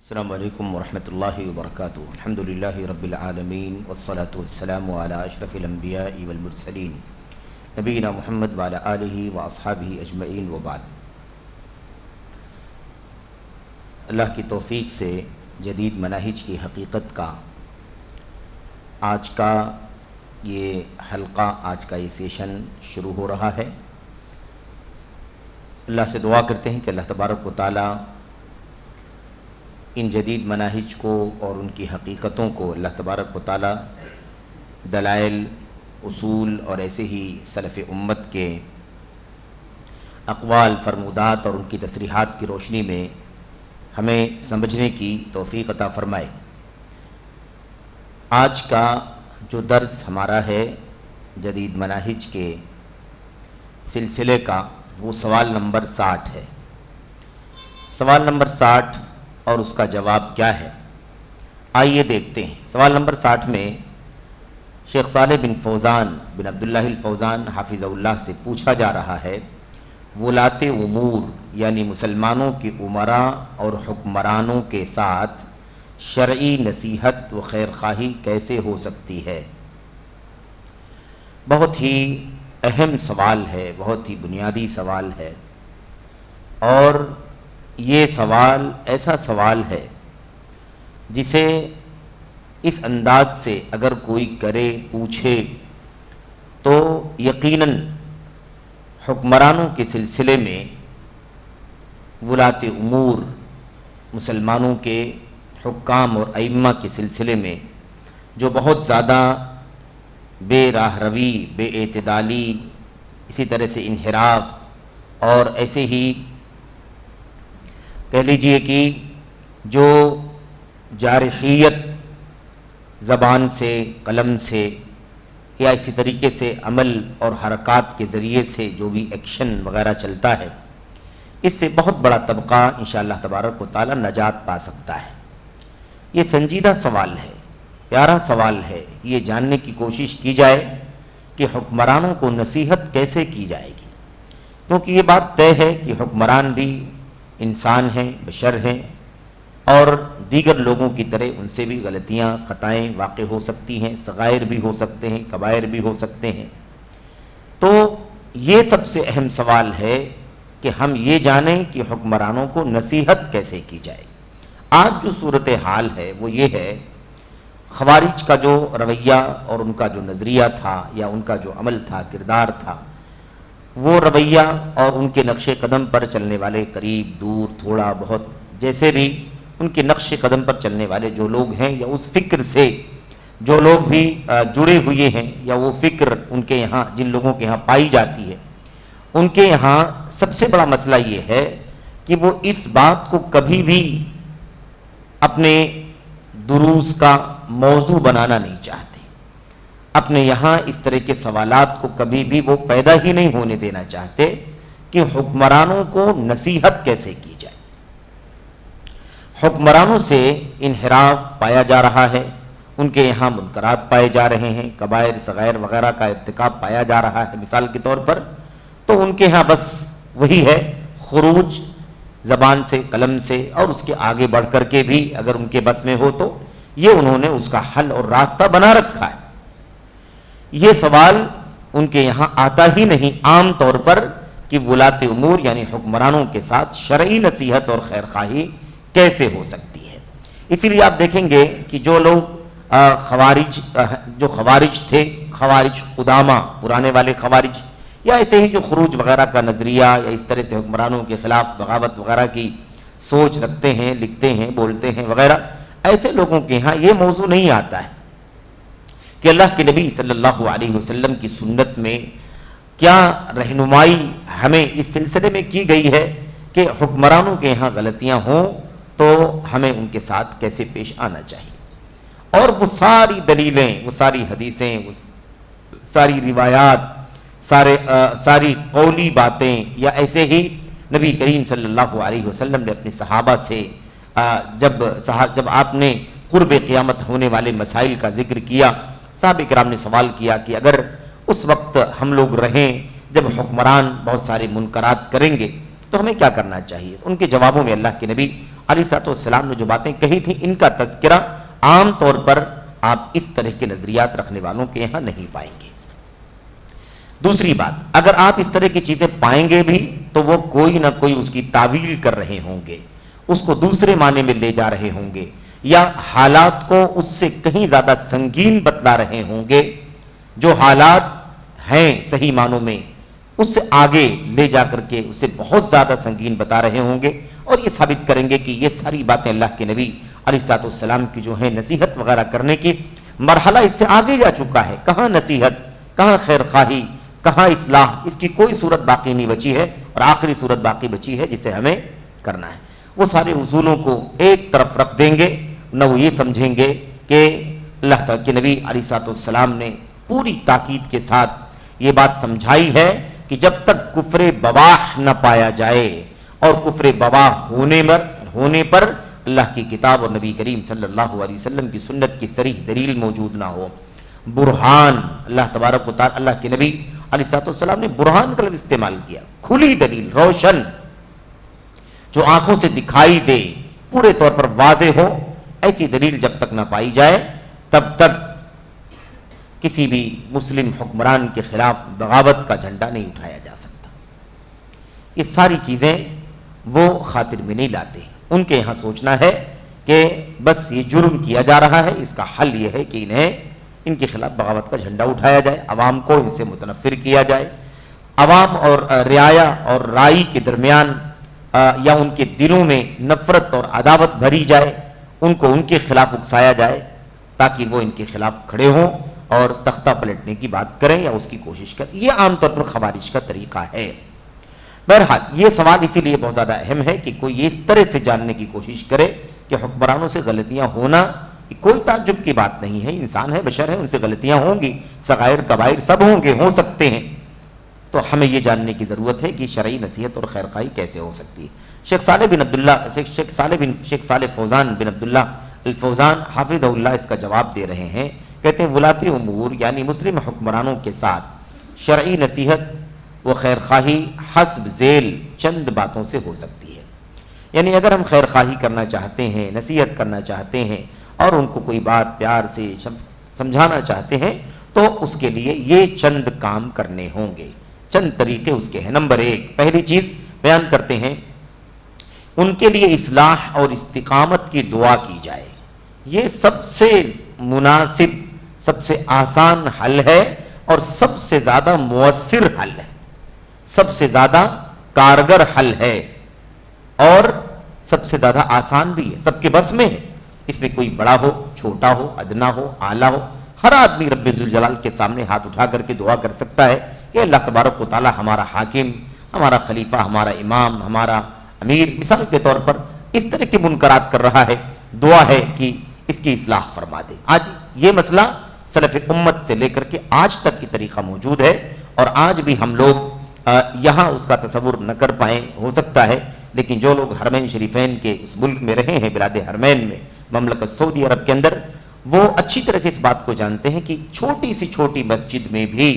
السلام علیکم ورحمۃ اللہ وبرکاتہ۔ الحمدللہ رب العالمین والصلاة والسلام علی اشرف الانبیاء والمرسلین نبینا محمد وعلی آلہ واصحابہ اجمعین وبعد۔ اللہ کی توفیق سے جدید مناہج کی حقیقت کا آج کا یہ حلقہ، آج کا یہ سیشن شروع ہو رہا ہے۔ اللہ سے دعا کرتے ہیں کہ اللہ تبارک و تعالی ان جدید مناہج کو اور ان کی حقیقتوں کو اللہ تبارک و تعالی دلائل، اصول اور ایسے ہی سلف امت کے اقوال، فرمودات اور ان کی تصریحات کی روشنی میں ہمیں سمجھنے کی توفیق عطا فرمائے۔ آج کا جو درس ہمارا ہے جدید مناہج کے سلسلے کا، وہ سوال نمبر 60 ہے۔ سوال نمبر 60 اور اس کا جواب کیا ہے، آئیے دیکھتے ہیں۔ سوال نمبر 60 میں شیخ صالح بن فوزان بن عبداللہ الفوزان حافظہ اللہ سے پوچھا جا رہا ہے، ولاۃ امور یعنی مسلمانوں کے امراء اور حکمرانوں کے ساتھ شرعی نصیحت و خیر خواہی کیسے ہو سکتی ہے؟ بہت ہی اہم سوال ہے، بہت ہی بنیادی سوال ہے، اور یہ سوال ایسا سوال ہے جسے اس انداز سے اگر کوئی کرے، پوچھے، تو یقیناً حکمرانوں کے سلسلے میں، ولاۃ امور مسلمانوں کے حکام اور ائمہ کے سلسلے میں جو بہت زیادہ بے راہ روی، بے اعتدالی، اسی طرح سے انحراف اور ایسے ہی کہہ لیجئے کہ جو جارحیت زبان سے، قلم سے یا اسی طریقے سے عمل اور حرکات کے ذریعے سے جو بھی ایکشن وغیرہ چلتا ہے، اس سے بہت بڑا طبقہ انشاءاللہ تبارک و تعالی نجات پا سکتا ہے۔ یہ سنجیدہ سوال ہے، پیارا سوال ہے۔ یہ جاننے کی کوشش کی جائے کہ حکمرانوں کو نصیحت کیسے کی جائے گی، کیونکہ یہ بات طے ہے کہ حکمران بھی انسان ہیں، بشر ہیں، اور دیگر لوگوں کی طرح ان سے بھی غلطیاں، خطائیں واقع ہو سکتی ہیں، صغائر بھی ہو سکتے ہیں، کبائر بھی ہو سکتے ہیں۔ تو یہ سب سے اہم سوال ہے کہ ہم یہ جانیں کہ حکمرانوں کو نصیحت کیسے کی جائے۔ آج جو صورتحال ہے وہ یہ ہے، خوارج کا جو رویہ اور ان کا جو نظریہ تھا یا ان کا جو عمل تھا، کردار تھا، وہ رویہ اور ان کے نقش قدم پر چلنے والے قریب، دور، تھوڑا بہت، جیسے بھی ان کے نقش قدم پر چلنے والے جو لوگ ہیں، یا اس فکر سے جو لوگ بھی جڑے ہوئے ہیں، یا وہ فکر ان کے یہاں جن لوگوں کے یہاں پائی جاتی ہے، ان کے یہاں سب سے بڑا مسئلہ یہ ہے کہ وہ اس بات کو کبھی بھی اپنے دروس کا موضوع بنانا نہیں چاہتے۔ اپنے یہاں اس طرح کے سوالات کو کبھی بھی وہ پیدا ہی نہیں ہونے دینا چاہتے کہ حکمرانوں کو نصیحت کیسے کی جائے۔ حکمرانوں سے انحراف پایا جا رہا ہے، ان کے یہاں منکرات پائے جا رہے ہیں، کبائر، صغائر وغیرہ کا ارتکاب پایا جا رہا ہے۔ مثال کے طور پر تو ان کے یہاں بس وہی ہے، خروج زبان سے، قلم سے، اور اس کے آگے بڑھ کر کے بھی اگر ان کے بس میں ہو تو یہ انہوں نے اس کا حل اور راستہ بنا رکھا ہے۔ یہ سوال ان کے یہاں آتا ہی نہیں عام طور پر کہ ولاۃ امور یعنی حکمرانوں کے ساتھ شرعی نصیحت اور خیر خواہی کیسے ہو سکتی ہے۔ اسی لیے آپ دیکھیں گے کہ جو لوگ خوارج تھے، خوارج قدامى، پرانے والے خوارج، یا ایسے ہی جو خروج وغیرہ کا نظریہ یا اس طرح سے حکمرانوں کے خلاف بغاوت وغیرہ کی سوچ رکھتے ہیں، لکھتے ہیں، بولتے ہیں وغیرہ، ایسے لوگوں کے یہاں یہ موضوع نہیں آتا ہے کہ اللہ کے نبی صلی اللہ علیہ وسلم کی سنت میں کیا رہنمائی ہمیں اس سلسلے میں کی گئی ہے کہ حکمرانوں کے یہاں غلطیاں ہوں تو ہمیں ان کے ساتھ کیسے پیش آنا چاہیے۔ اور وہ ساری دلیلیں، وہ ساری حدیثیں، وہ ساری روایات، ساری قولی باتیں، یا ایسے ہی نبی کریم صلی اللہ علیہ وسلم نے اپنے صحابہ سے جب آپ نے قرب قیامت ہونے والے مسائل کا ذکر کیا، صحابہ کرام نے سوال کیا کہ اگر اس وقت ہم لوگ رہیں جب حکمران بہت سارے منکرات کریں گے تو ہمیں کیا کرنا چاہیے؟ ان کے جوابوں میں اللہ کے نبی علیہ السلام نے جو باتیں کہی تھیں ان کا تذکرہ عام طور پر آپ اس طرح کے نظریات رکھنے والوں کے یہاں نہیں پائیں گے۔ دوسری بات، اگر آپ اس طرح کی چیزیں پائیں گے بھی تو وہ کوئی نہ کوئی اس کی تعویل کر رہے ہوں گے، اس کو دوسرے معنی میں لے جا رہے ہوں گے، یا حالات کو اس سے کہیں زیادہ سنگین بتلا رہے ہوں گے، جو حالات ہیں صحیح معنوں میں اس سے آگے لے جا کر کے اسے بہت زیادہ سنگین بتا رہے ہوں گے، اور یہ ثابت کریں گے کہ یہ ساری باتیں اللہ کے نبی علیہ السلام کی جو ہیں نصیحت وغیرہ کرنے کی مرحلہ اس سے آگے جا چکا ہے۔ کہاں نصیحت، کہاں خیر خواہی، کہاں اصلاح، اس کی کوئی صورت باقی نہیں بچی ہے، اور آخری صورت باقی بچی ہے جسے ہمیں کرنا ہے۔ وہ سارے اصولوں کو ایک طرف رکھ دیں گے، نہ وہ یہ سمجھیں گے کہ اللہ تعالیٰ کے نبی علیہ السلام نے پوری تاکید کے ساتھ یہ بات سمجھائی ہے کہ جب تک کفر بواح نہ پایا جائے اور کفر بواح ہونے پر اللہ کی کتاب اور نبی کریم صلی اللہ علیہ وسلم کی سنت کی صریح دلیل موجود نہ ہو، برہان، اللہ تبارک و تعالی اللہ کے نبی علیہ السلام نے برہان کا لفظ استعمال کیا، کھلی دلیل، روشن، جو آنکھوں سے دکھائی دے، پورے طور پر واضح ہو، ایسی دلیل جب تک نہ پائی جائے تب تک کسی بھی مسلم حکمران کے خلاف بغاوت کا جھنڈا نہیں اٹھایا جا سکتا۔ یہ ساری چیزیں وہ خاطر میں نہیں لاتے، ان کے یہاں سوچنا ہے کہ بس یہ جرم کیا جا رہا ہے، اس کا حل یہ ہے کہ ان کے خلاف بغاوت کا جھنڈا اٹھایا جائے، عوام کو ان سے متنفر کیا جائے، عوام اور رعایا اور رائی کے درمیان یا ان کے دلوں میں نفرت اور عداوت بھری جائے، ان کو ان کے خلاف اکسایا جائے تاکہ وہ ان کے خلاف کھڑے ہوں اور تختہ پلٹنے کی بات کریں یا اس کی کوشش کریں۔ یہ عام طور پر خوارج کا طریقہ ہے۔ بہرحال یہ سوال اسی لیے بہت زیادہ اہم ہے کہ کوئی یہ اس طرح سے جاننے کی کوشش کرے کہ حکمرانوں سے غلطیاں ہونا کوئی تعجب کی بات نہیں ہے، انسان ہے، بشر ہے، ان سے غلطیاں ہوں گی، صغائر کبائر سب ہوں گے، ہو سکتے ہیں، تو ہمیں یہ جاننے کی ضرورت ہے کہ شرعی نصیحت اور خیرخواہی کیسے ہو سکتی ہے۔ شیخ صالح فوزان بن عبداللہ الفوزان حافظہ اللہ اس کا جواب دے رہے ہیں، کہتے ہیں ولاتی امور یعنی مسلم حکمرانوں کے ساتھ شرعی نصیحت و خیرخواہی حسب ذیل چند باتوں سے ہو سکتی ہے۔ یعنی اگر ہم خیرخواہی کرنا چاہتے ہیں، نصیحت کرنا چاہتے ہیں اور ان کو کوئی بات پیار سے سمجھانا چاہتے ہیں تو اس کے لیے یہ چند کام کرنے ہوں گے، چند طریقے اس کے ہیں۔ نمبر 1، پہلی چیز بیان کرتے ہیں، ان کے لیے اصلاح اور استقامت کی دعا کی جائے۔ یہ سب سے مناسب، سب سے آسان حل ہے اور سب سے زیادہ مؤثر حل ہے، سب سے زیادہ کارگر حل ہے اور سب سے زیادہ آسان بھی ہے، سب کے بس میں ہے۔ اس میں کوئی بڑا ہو، چھوٹا ہو، ادنا ہو، اعلیٰ ہو، ہر آدمی رب ذوالجلال کے سامنے ہاتھ اٹھا کر کے دعا کر سکتا ہے کہ اللہ تبارک و تعالی ہمارا حاکم، ہمارا خلیفہ، ہمارا امام، ہمارا امیر مثال کے طور پر اس طرح کے منکرات کر رہا ہے، دعا ہے کہ اس کی اصلاح فرما دے۔ آج یہ مسئلہ سلف امت سے لے کر کے آج تک کی طریقہ موجود ہے، اور آج بھی ہم لوگ یہاں اس کا تصور نہ کر پائیں، ہو سکتا ہے، لیکن جو لوگ حرمین شریفین کے اس ملک میں رہے ہیں، بلاد حرمین میں، مملکت سعودی عرب کے اندر، وہ اچھی طرح سے اس بات کو جانتے ہیں کہ چھوٹی سی چھوٹی مسجد میں بھی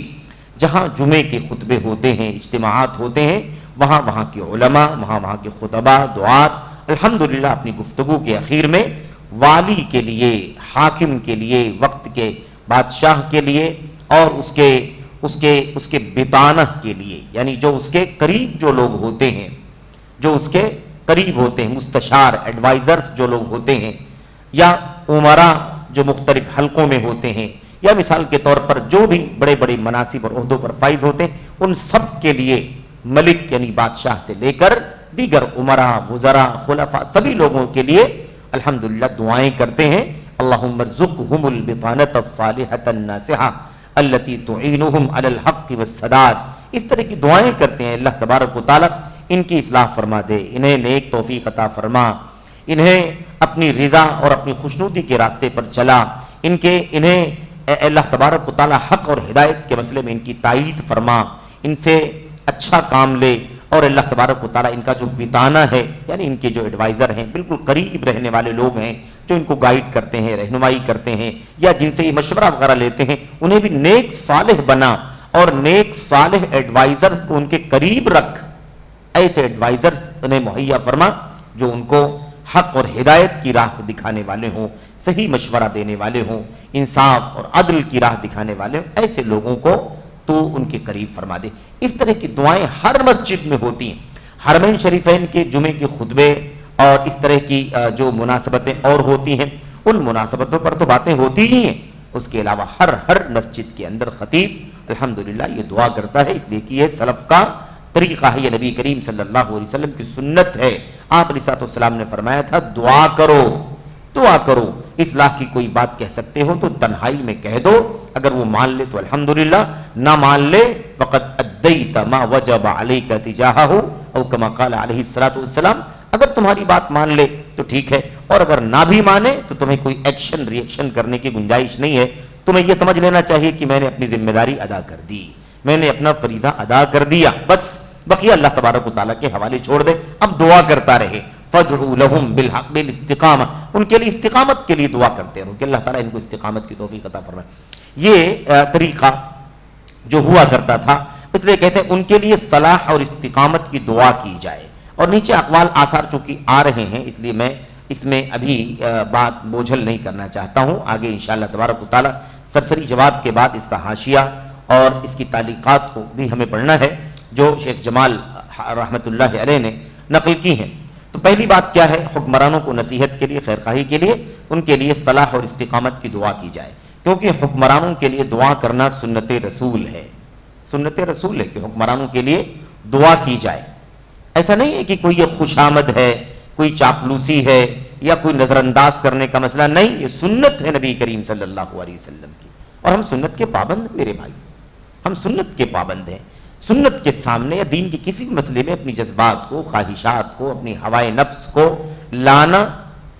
جہاں جمعے کے خطبے ہوتے ہیں، اجتماعات ہوتے ہیں، وہاں کے علماء، وہاں کے خطبہ، دعات الحمدللہ اپنی گفتگو کے اخیر میں والی کے لیے، حاکم کے لیے، وقت کے بادشاہ کے لیے اور اس کے بطانہ کے لیے، یعنی جو اس کے قریب جو لوگ ہوتے ہیں، جو اس کے قریب ہوتے ہیں، مستشار، ایڈوائزرز جو لوگ ہوتے ہیں، یا عمرا جو مختلف حلقوں میں ہوتے ہیں، یا مثال کے طور پر جو بھی بڑے بڑے مناصب اور عہدوں پر فائز ہوتے ہیں، ان سب کے لیے ملک یعنی بادشاہ سے لے کر دیگر عمرا، وزراء، خلفاء، سبھی لوگوں کے لیے الحمدللہ دعائیں کرتے ہیں۔ اللہم ارزقہم البطانۃ الصالحۃ الناصحہ التی تعینہم علی الحق والسداد، اس طرح کی دعائیں کرتے ہیں۔ اللہ تبارک و تعالی ان کی اصلاح فرما دے، انہیں نیک توفیق عطا فرما، انہیں اپنی رضا اور اپنی خوشنودی کے راستے پر چلا، انہیں اللہ تبارک و تعالی حق اور ہدایت کے مسئلے میں ان کی تائید فرما، ان سے اچھا کام لے، اور اللہ تبارک و تعالی ان کا جو بطانہ ہے، یعنی ان کے جو ایڈوائزر ہیں، بالکل قریب رہنے والے لوگ ہیں، جو ان کو گائیڈ کرتے ہیں، رہنمائی کرتے ہیں، یا جن سے یہ مشورہ وغیرہ لیتے ہیں، انہیں بھی نیک صالح بنا اور نیک صالح ایڈوائزرز کو ان کے قریب رکھ، ایسے ایڈوائزرز انہیں مہیا فرما جو ان کو حق اور ہدایت کی راہ دکھانے والے ہوں، صحیح مشورہ دینے والے ہوں، انصاف اور عدل کی راہ دکھانے والے ہوں، ایسے لوگوں کو تو ان کے قریب فرما دے۔ اس طرح کی دعائیں ہر مسجد میں ہوتی ہیں۔ حرمین شریفین کے جمعے کے خطبے اور اس طرح کی جو مناسبتیں اور ہوتی ہیں، ان مناسبتوں پر تو باتیں ہوتی ہی ہیں۔ اس کے علاوہ ہر مسجد کے اندر خطیب الحمدللہ یہ دعا کرتا ہے، اس لیے کہ یہ سلف کا طریقہ ہے، یہ نبی کریم صلی اللہ علیہ وسلم کی سنت ہے۔ آپ علیہ السلام نے فرمایا تھا دعا کرو، دعا کرو، اصلاح کی کوئی بات کہہ سکتے ہو تو تنہائی میں کہہ دو، اگر وہ مان لے تو الحمدللہ، نہ مان لے فقد ادیت ما وجب علیک تجاہہ او کما قال علیہ السلام، اگر تمہاری بات مان لے تو ٹھیک ہے، اور اگر نہ بھی مانے تو تمہیں کوئی ایکشن ریئیکشن کرنے کی گنجائش نہیں ہے، تمہیں یہ سمجھ لینا چاہیے کہ میں نے اپنی ذمہ داری ادا کر دی، میں نے اپنا فریضہ ادا کر دیا، بس بقیہ اللہ تبارک و تعالیٰ کے حوالے چھوڑ دے، اب دعا کرتا رہے۔ فَادْعُوا لَهُمْ بِالْحَقِّ بِالْاِسْتِقَامَةِ، ان کے لیے استقامت کے لیے دعا کرتے ہیں کہ اللہ تعالیٰ ان کو استقامت کی توفیق عطا فرمائے۔ یہ طریقہ جو ہوا کرتا تھا، اس لیے کہتے ہیں ان کے لیے صلاح اور استقامت کی دعا کی جائے۔ اور نیچے اقوال آثار چونکہ آ رہے ہیں، اس لیے میں اس میں ابھی بات بوجھل نہیں کرنا چاہتا ہوں، آگے انشاءاللہ تبارک و تعالیٰ سرسری جواب کے بعد اس کا حاشیہ اور اس کی تعلیقات کو بھی ہمیں پڑھنا ہے جو شیخ جمال رحمۃ اللہ علیہ نے نقل کی ہیں۔ تو پہلی بات کیا ہے؟ حکمرانوں کو نصیحت کے لیے، خیرخواہی کے لیے، ان کے لیے صلاح اور استقامت کی دعا کی جائے، کیونکہ حکمرانوں کے لیے دعا کرنا سنت رسول ہے، سنت رسول ہے کہ حکمرانوں کے لیے دعا کی جائے۔ ایسا نہیں ہے کہ کوئی یہ خوشامد ہے، کوئی چاپلوسی ہے یا کوئی نظر انداز کرنے کا مسئلہ، نہیں، یہ سنت ہے نبی کریم صلی اللہ علیہ وسلم کی، اور ہم سنت کے پابند ہیں میرے بھائی، ہم سنت کے پابند ہیں۔ سنت کے سامنے یا دین کے کسی مسئلے میں اپنی جذبات کو، خواہشات کو، اپنی ہوائے نفس کو لانا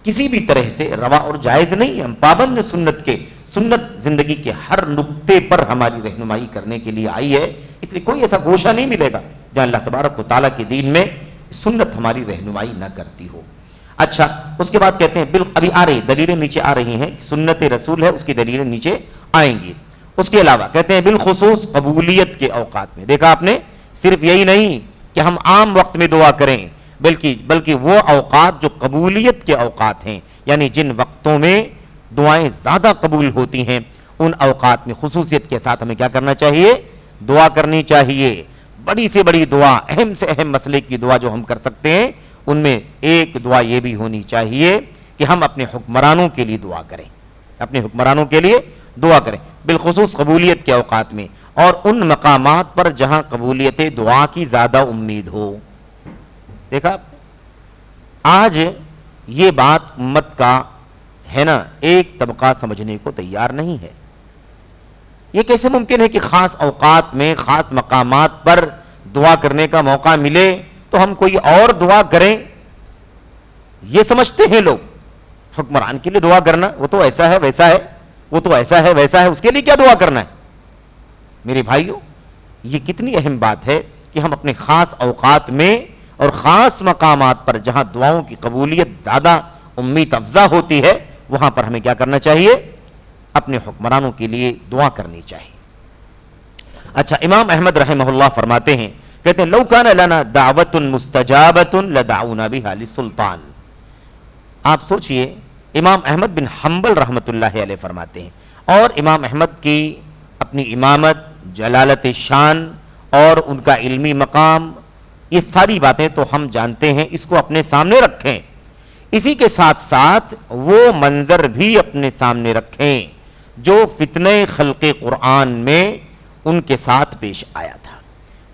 کسی بھی طرح سے روا اور جائز نہیں ہے، ہم پابند ہیں سنت کے۔ سنت زندگی کے ہر نقطے پر ہماری رہنمائی کرنے کے لیے آئی ہے، اس لیے کوئی ایسا گوشہ نہیں ملے گا جہاں اللہ تبارک و تعالیٰ کے دین میں سنت ہماری رہنمائی نہ کرتی ہو۔ اچھا، اس کے بعد کہتے ہیں ابھی آ رہی دلیلیں نیچے آ رہی ہیں، سنت رسول ہے، اس کی دلیلیں نیچے آئیں گی۔ اس کے علاوہ کہتے ہیں بالخصوص قبولیت کے اوقات میں، دیکھا آپ نے، صرف یہی نہیں کہ ہم عام وقت میں دعا کریں، بلکہ وہ اوقات جو قبولیت کے اوقات ہیں، یعنی جن وقتوں میں دعائیں زیادہ قبول ہوتی ہیں، ان اوقات میں خصوصیت کے ساتھ ہمیں کیا کرنا چاہیے؟ دعا کرنی چاہیے۔ بڑی سے بڑی دعا، اہم سے اہم مسئلے کی دعا جو ہم کر سکتے ہیں، ان میں ایک دعا یہ بھی ہونی چاہیے کہ ہم اپنے حکمرانوں کے لیے دعا کریں، اپنے حکمرانوں کے لیے دعا کریں، بالخصوص قبولیت کے اوقات میں، اور ان مقامات پر جہاں قبولیت دعا کی زیادہ امید ہو۔ دیکھا آج یہ بات امت کا ہے نا، ایک طبقہ سمجھنے کو تیار نہیں ہے۔ یہ کیسے ممکن ہے کہ خاص اوقات میں، خاص مقامات پر دعا کرنے کا موقع ملے تو ہم کوئی اور دعا کریں؟ یہ سمجھتے ہیں لوگ حکمران کے لیے دعا کرنا، وہ تو ایسا ہے ویسا ہے، وہ تو ایسا ہے ویسا ہے، اس کے لیے کیا دعا کرنا ہے؟ میرے بھائیوں، یہ کتنی اہم بات ہے کہ ہم اپنے خاص اوقات میں اور خاص مقامات پر جہاں دعاؤں کی قبولیت زیادہ امید افزا ہوتی ہے، وہاں پر ہمیں کیا کرنا چاہیے؟ اپنے حکمرانوں کے لیے دعا کرنی چاہیے۔ اچھا، امام احمد رحمہ اللہ فرماتے ہیں، کہتے ہیں لو کان لنا دعوت مستجابۃ لدعونا بها للسلطان۔ آپ سوچئے، امام احمد بن حنبل رحمۃ اللہ علیہ فرماتے ہیں، اور امام احمد کی اپنی امامت، جلالت شان اور ان کا علمی مقام، یہ ساری باتیں تو ہم جانتے ہیں، اس کو اپنے سامنے رکھیں، اسی کے ساتھ ساتھ وہ منظر بھی اپنے سامنے رکھیں جو فتنہ خلق قرآن میں ان کے ساتھ پیش آیا تھا۔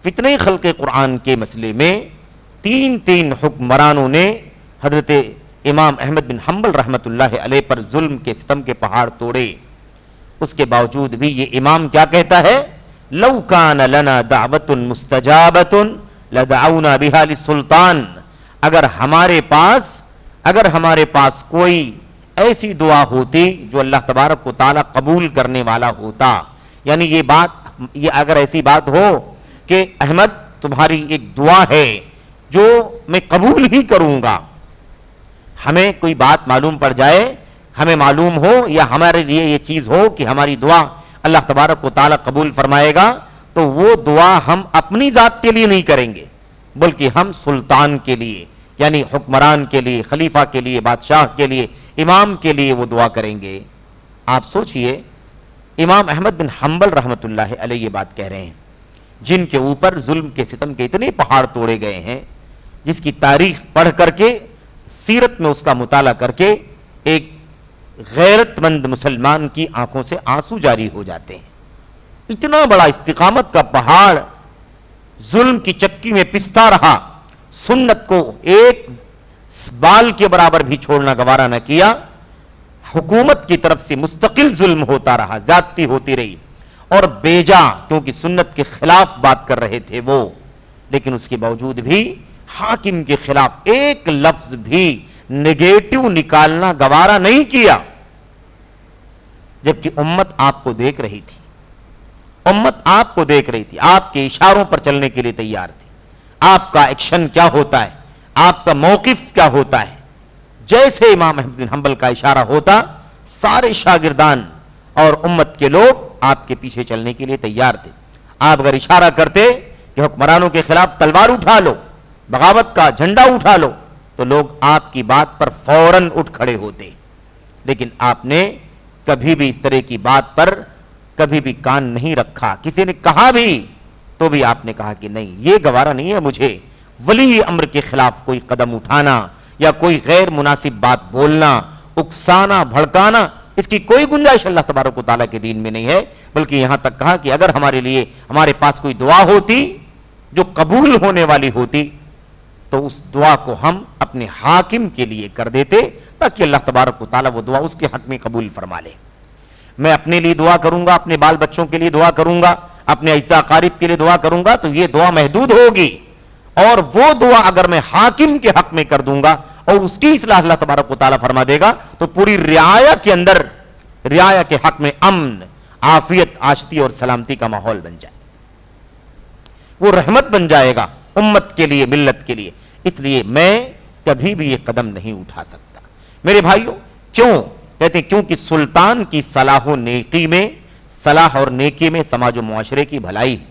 فتنہ خلق قرآن کے مسئلے میں تین حکمرانوں نے حضرت امام احمد بن حنبل رحمۃ اللہ علیہ پر ظلم کے ستم کے پہاڑ توڑے، اس کے باوجود بھی یہ امام کیا کہتا ہے؟ لو کان لنا دعوت مستجابۃ لدعونا بها للسلطان، اگر ہمارے پاس کوئی ایسی دعا ہوتی جو اللہ تبارک و تعالیٰ قبول کرنے والا ہوتا، یعنی یہ اگر ایسی بات ہو کہ احمد تمہاری ایک دعا ہے جو میں قبول ہی کروں گا، ہمیں کوئی بات معلوم پڑ جائے، ہمیں معلوم ہو یا ہمارے لیے یہ چیز ہو کہ ہماری دعا اللہ تبارک و تعالیٰ قبول فرمائے گا، تو وہ دعا ہم اپنی ذات کے لیے نہیں کریں گے، بلکہ ہم سلطان کے لیے، یعنی حکمران کے لیے، خلیفہ کے لیے، بادشاہ کے لیے، امام کے لیے وہ دعا کریں گے۔ آپ سوچئے امام احمد بن حنبل رحمۃ اللہ علیہ یہ بات کہہ رہے ہیں، جن کے اوپر ظلم کے ستم کے اتنے پہاڑ توڑے گئے ہیں، جس کی تاریخ پڑھ کر کے، سیرت میں اس کا مطالعہ کر کے ایک غیرت مند مسلمان کی آنکھوں سے آنسو جاری ہو جاتے ہیں۔ اتنا بڑا استقامت کا پہاڑ ظلم کی چکی میں پستا رہا، سنت کو ایک بال کے برابر بھی چھوڑنا گوارا نہ کیا، حکومت کی طرف سے مستقل ظلم ہوتا رہا، زیادتی ہوتی رہی، اور بیجا کیونکہ سنت کے خلاف بات کر رہے تھے وہ، لیکن اس کے باوجود بھی حاکم کے خلاف ایک لفظ بھی نگیٹو نکالنا گوارا نہیں کیا، جبکہ امت آپ کو دیکھ رہی تھی، امت آپ کو دیکھ رہی تھی، آپ کے اشاروں پر چلنے کے لیے تیار تھی، آپ کا ایکشن کیا ہوتا ہے، آپ کا موقف کیا ہوتا ہے۔ جیسے امام احمد بن حنبل کا اشارہ ہوتا، سارے شاگردان اور امت کے لوگ آپ کے پیچھے چلنے کے لیے تیار تھے۔ آپ اگر اشارہ کرتے کہ حکمرانوں کے خلاف تلوار اٹھا لو، بغاوت کا جھنڈا اٹھا لو، تو لوگ آپ کی بات پر فوراً اٹھ کھڑے ہوتے، لیکن آپ نے کبھی بھی اس طرح کی بات پر کبھی بھی کان نہیں رکھا۔ کسی نے کہا بھی تو بھی آپ نے کہا کہ نہیں، یہ گوارا نہیں ہے مجھے ولی امر کے خلاف کوئی قدم اٹھانا یا کوئی غیر مناسب بات بولنا، اکسانا، بھڑکانا، اس کی کوئی گنجائش اللہ تبارک و تعالیٰ کے دین میں نہیں ہے۔ بلکہ یہاں تک کہا کہ اگر ہمارے لیے ہمارے پاس کوئی دعا ہوتی جو قبول ہونے والی ہوتی تو اس دعا کو ہم اپنے حاکم کے لیے کر دیتے، تاکہ اللہ تبارک و تعالیٰ وہ دعا اس کے حق میں قبول فرما لے۔ میں اپنے لیے دعا کروں گا، اپنے بال بچوں کے لیے دعا کروں گا، اپنے اعزا اقارب کے لیے دعا کروں گا، تو یہ دعا محدود ہوگی، اور وہ دعا اگر میں حاکم کے حق میں کر دوں گا اور اس کی اصلاح اللہ تبارک و تعالیٰ فرما دے گا، تو پوری رعایا کے اندر، رعایا کے حق میں امن، عافیت، آشتی اور سلامتی کا ماحول بن جائے، وہ رحمت بن جائے گا امت کے لیے، ملت کے لیے۔ اس لیے میں کبھی بھی یہ قدم نہیں اٹھا سکتا۔ میرے بھائیوں، کیوں کہتے ہیں؟ کیونکہ سلطان کی صلاح و نیکی میں، صلاح اور نیکی میں سماج و معاشرے کی بھلائی ہے۔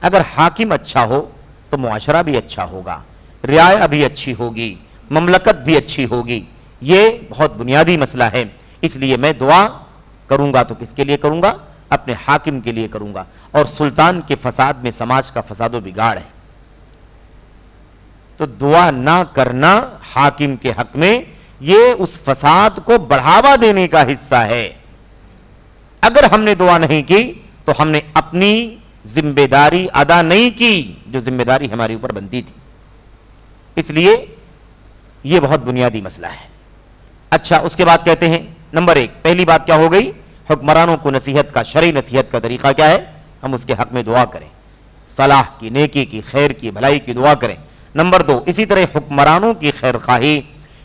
اگر حاکم اچھا ہو تو معاشرہ بھی اچھا ہوگا، رعایا بھی اچھی ہوگی، مملکت بھی اچھی ہوگی۔ یہ بہت بنیادی مسئلہ ہے۔ اس لیے میں دعا کروں گا تو کس کے لیے کروں گا؟ اپنے حاکم کے لیے کروں گا۔ اور سلطان کے فساد میں سماج کا فساد و بگاڑ ہے، تو دعا نہ کرنا حاکم کے حق میں، یہ اس فساد کو بڑھاوا دینے کا حصہ ہے۔ اگر ہم نے دعا نہیں کی تو ہم نے اپنی ذمہ داری ادا نہیں کی، جو ذمہ داری ہمارے اوپر بنتی تھی۔ اس لیے یہ بہت بنیادی مسئلہ ہے۔ اچھا، اس کے بعد کہتے ہیں نمبر 1، پہلی بات کیا ہو گئی؟ حکمرانوں کو نصیحت کا، شرعی نصیحت کا طریقہ کیا ہے؟ ہم اس کے حق میں دعا کریں، صلاح کی، نیکی کی، خیر کی، بھلائی کی دعا کریں۔ نمبر 2، اسی طرح حکمرانوں کی خیر خواہی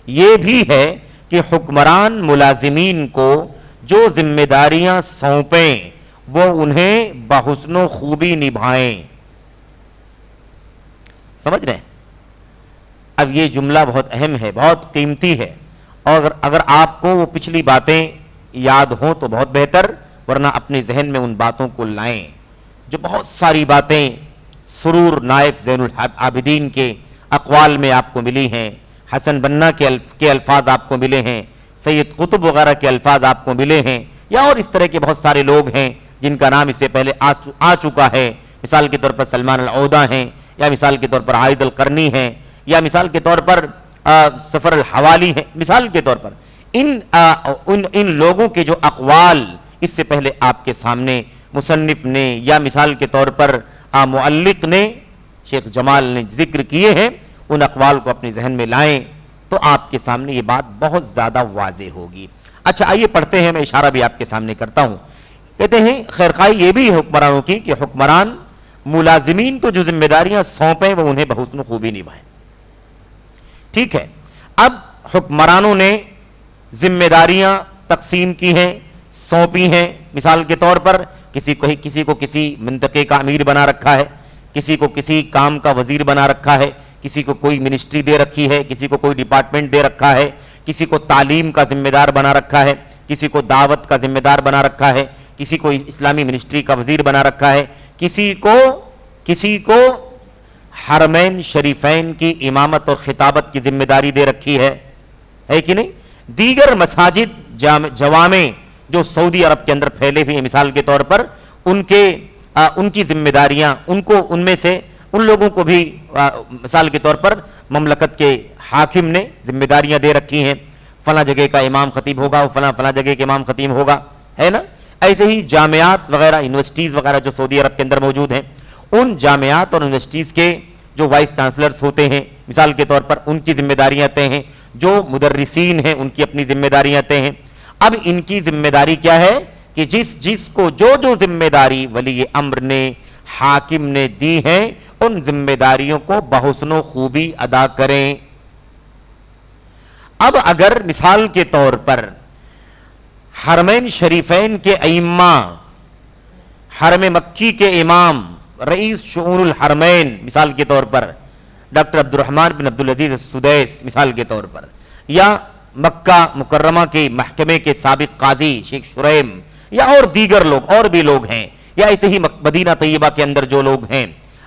یہ بھی ہے کہ حکمران ملازمین کو جو ذمہ داریاں سونپیں وہ انہیں بحسن و خوبی نبھائیں۔ سمجھ رہے ہیں؟ اب یہ جملہ بہت اہم ہے، بہت قیمتی ہے، اور اگر آپ کو وہ پچھلی باتیں یاد ہوں تو بہت بہتر، ورنہ اپنے ذہن میں ان باتوں کو لائیں، جو بہت ساری باتیں سرور نائب زین العابدین کے اقوال میں آپ کو ملی ہیں، حسن بنا کے الفاظ آپ کو ملے ہیں، سید قطب وغیرہ کے الفاظ آپ کو ملے ہیں، یا اور اس طرح کے بہت سارے لوگ ہیں جن کا نام اس سے پہلے آ چکا ہے۔ مثال کے طور پر سلمان العودہ ہیں، یا مثال کے طور پر عائد القرنی ہیں، یا مثال کے طور پر سفر الحوالی ہیں۔ مثال کے طور پر ان لوگوں کے جو اقوال اس سے پہلے آپ کے سامنے مصنف نے یا مثال کے طور پر معلق نے، شیخ جمال نے ذکر کیے ہیں، ان اقوال کو اپنے ذہن میں لائیں تو آپ کے سامنے یہ بات بہت زیادہ واضح ہوگی۔ اچھا آئیے پڑھتے ہیں، میں اشارہ بھی آپ کے سامنے کرتا ہوں۔ کہتے ہیں خیرخواہی یہ بھی ہے حکمرانوں کی کہ حکمران ملازمین کو جو ذمہ داریاں سونپیں وہ انہیں بحسن خوبی نبھائیں۔ ٹھیک ہے، اب حکمرانوں نے ذمہ داریاں تقسیم کی ہیں، سونپی ہیں۔ مثال کے طور پر کسی کو کسی منطقے کا امیر بنا رکھا ہے، کسی کو کسی کام کا وزیر بنا رکھا ہے، کسی کو کوئی منسٹری دے رکھی ہے، کسی کو کوئی ڈپارٹمنٹ دے رکھا ہے، کسی کو تعلیم کا ذمہ دار بنا رکھا ہے، کسی کو دعوت کا ذمہ دار بنا رکھا ہے، کسی کو اسلامی منسٹری کا وزیر بنا رکھا ہے، کسی کو حرمین شریفین کی امامت اور خطابت کی ذمہ داری دے رکھی ہے کہ نہیں؟ دیگر مساجد جوامع جو سعودی عرب کے اندر پھیلے ہوئے ہیں مثال کے طور پر، ان کی ذمہ داریاں ان میں سے ان لوگوں کو بھی مثال کے طور پر مملکت کے حاکم نے ذمہ داریاں دے رکھی ہیں، فلاں جگہ کا امام خطیب ہوگا، فلاں جگہ کے امام خطیب ہوگا، ہے نا؟ ایسے ہی جامعات وغیرہ، یونیورسٹیز وغیرہ جو سعودی عرب کے اندر موجود ہیں، ان جامعات اور یونیورسٹیز کے جو وائس چانسلرز ہوتے ہیں مثال کے طور پر، ان کی ذمہ داریاں طے ہیں، جو مدرسین ہیں ان کی اپنی ذمہ داریاں طے ہیں۔ اب ان کی ذمہ داری کیا ہے کہ جس کو جو ذمہ داری ولی امر نے، حاکم نے دی ہیں، ان ذمہ داریوں کو بحسن و خوبی ادا کریں۔ اب اگر مثال کے طور پر حرمین شریفین کے ائمہ، حرم مکی کے امام، رئیس شؤون الحرمین مثال کے طور پر ڈاکٹر عبد الرحمن بن عبدالعزیز السدیس مثال کے طور پر، یا مکہ مکرمہ کے محکمے کے سابق قاضی شیخ شریم، یا اور دیگر لوگ اور بھی لوگ ہیں، یا ایسے ہی مدینہ طیبہ کے اندر جو لوگ ہیں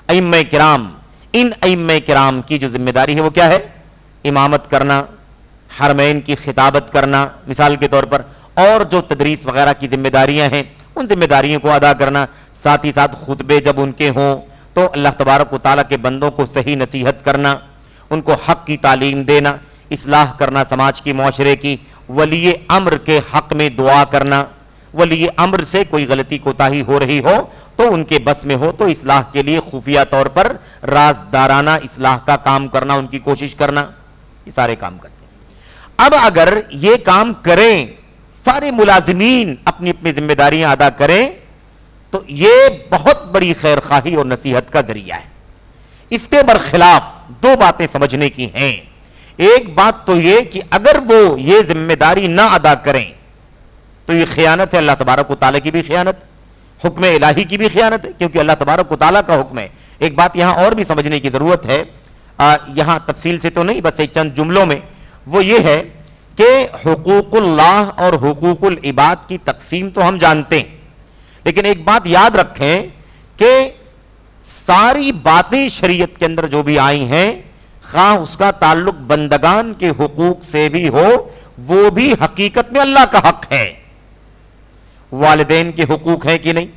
ائمہ کرام، ان ائمہ کرام کی جو ذمہ داری ہے وہ کیا ہے؟ امامت کرنا، حرمین کی خطابت کرنا مثال کے طور پر، اور جو تدریس وغیرہ کی ذمہ داریاں ہیں ان ذمہ داریوں کو ادا کرنا، ساتھ ہی ساتھ خطبے جب ان کے ہوں تو اللہ تبارک و تعالیٰ کے بندوں کو صحیح نصیحت کرنا، ان کو حق کی تعلیم دینا، اصلاح کرنا سماج کی، معاشرے کی، ولی امر کے حق میں دعا کرنا، ولی امر سے کوئی غلطی کوتاہی ہو رہی ہو تو ان کے بس میں ہو تو اصلاح کے لیے خفیہ طور پر رازدارانہ اصلاح کا کام کرنا، ان کی کوشش کرنا، یہ سارے کام کرتے ہیں۔ اب اگر یہ کام کریں، سارے ملازمین اپنی اپنی ذمہ داریاں ادا کریں تو یہ بہت بڑی خیر خواہی اور نصیحت کا ذریعہ ہے۔ اس کے برخلاف دو باتیں سمجھنے کی ہیں۔ ایک بات تو یہ کہ اگر وہ یہ ذمہ داری نہ ادا کریں تو یہ خیانت ہے، اللہ تبارک و تعالیٰ کی بھی خیانت، حکم الہی کی بھی خیانت ہے، کیونکہ اللہ تبارک و تعالیٰ کا حکم ہے۔ ایک بات یہاں اور بھی سمجھنے کی ضرورت ہے، یہاں تفصیل سے تو نہیں، بس ایک چند جملوں میں، وہ یہ ہے کہ حقوق اللہ اور حقوق العباد کی تقسیم تو ہم جانتے ہیں، لیکن ایک بات یاد رکھیں کہ ساری باتیں شریعت کے اندر جو بھی آئی ہیں، خواہ اس کا تعلق بندگان کے حقوق سے بھی ہو، وہ بھی حقیقت میں اللہ کا حق ہے۔ والدین کے حقوق ہیں کہ نہیں؟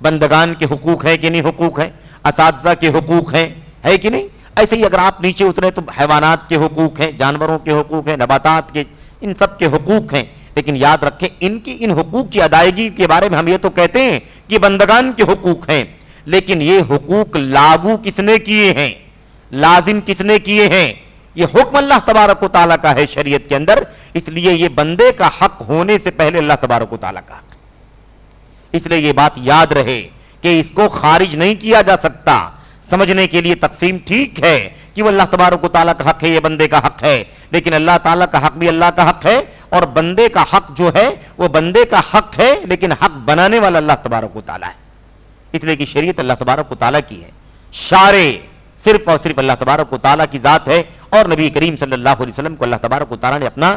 بندگان کے حقوق ہیں کہ نہیں؟ حقوق ہیں۔ اساتذہ کے حقوق ہیں، ہے کہ نہیں؟ ایسے ہی اگر آپ نیچے اترے تو حیوانات کے حقوق ہیں، جانوروں کے حقوق ہیں، نباتات کے، ان سب کے حقوق ہیں۔ لیکن یاد رکھیں ان حقوق کی ادائیگی کے بارے میں ہم یہ تو کہتے ہیں کہ بندگان کے حقوق ہیں، لیکن یہ حقوق لاگو کس نے کیے ہیں، لازم کس نے کیے ہیں؟ یہ حکم اللہ تبارک و تعالیٰ کا ہے شریعت کے اندر، اس لیے یہ بندے کا حق ہونے سے پہلے اللہ تبارک و تعالیٰ کا حق ہے۔ اس لیے یہ بات یاد رہے کہ اس کو خارج نہیں کیا جا سکتا۔ سمجھنے کے لیے تقسیم ٹھیک ہے کہ وہ اللہ تبارک و تعالیٰ کا حق ہے، یہ بندے کا حق ہے، لیکن اللہ تعالیٰ کا حق بھی اللہ کا حق ہے، اور بندے کا حق جو ہے وہ بندے کا حق ہے، لیکن حق بنانے والا اللہ تبارک و تعالیٰ ہے۔ اس لیے کہ شریعت اللہ تبارک و تعالیٰ کی ہے، شارع صرف اور صرف اللہ تبارک و تعالیٰ کی ذات ہے، اور نبی کریم صلی اللہ علیہ وسلم کو اللہ تبارک و تعالیٰ نے اپنا،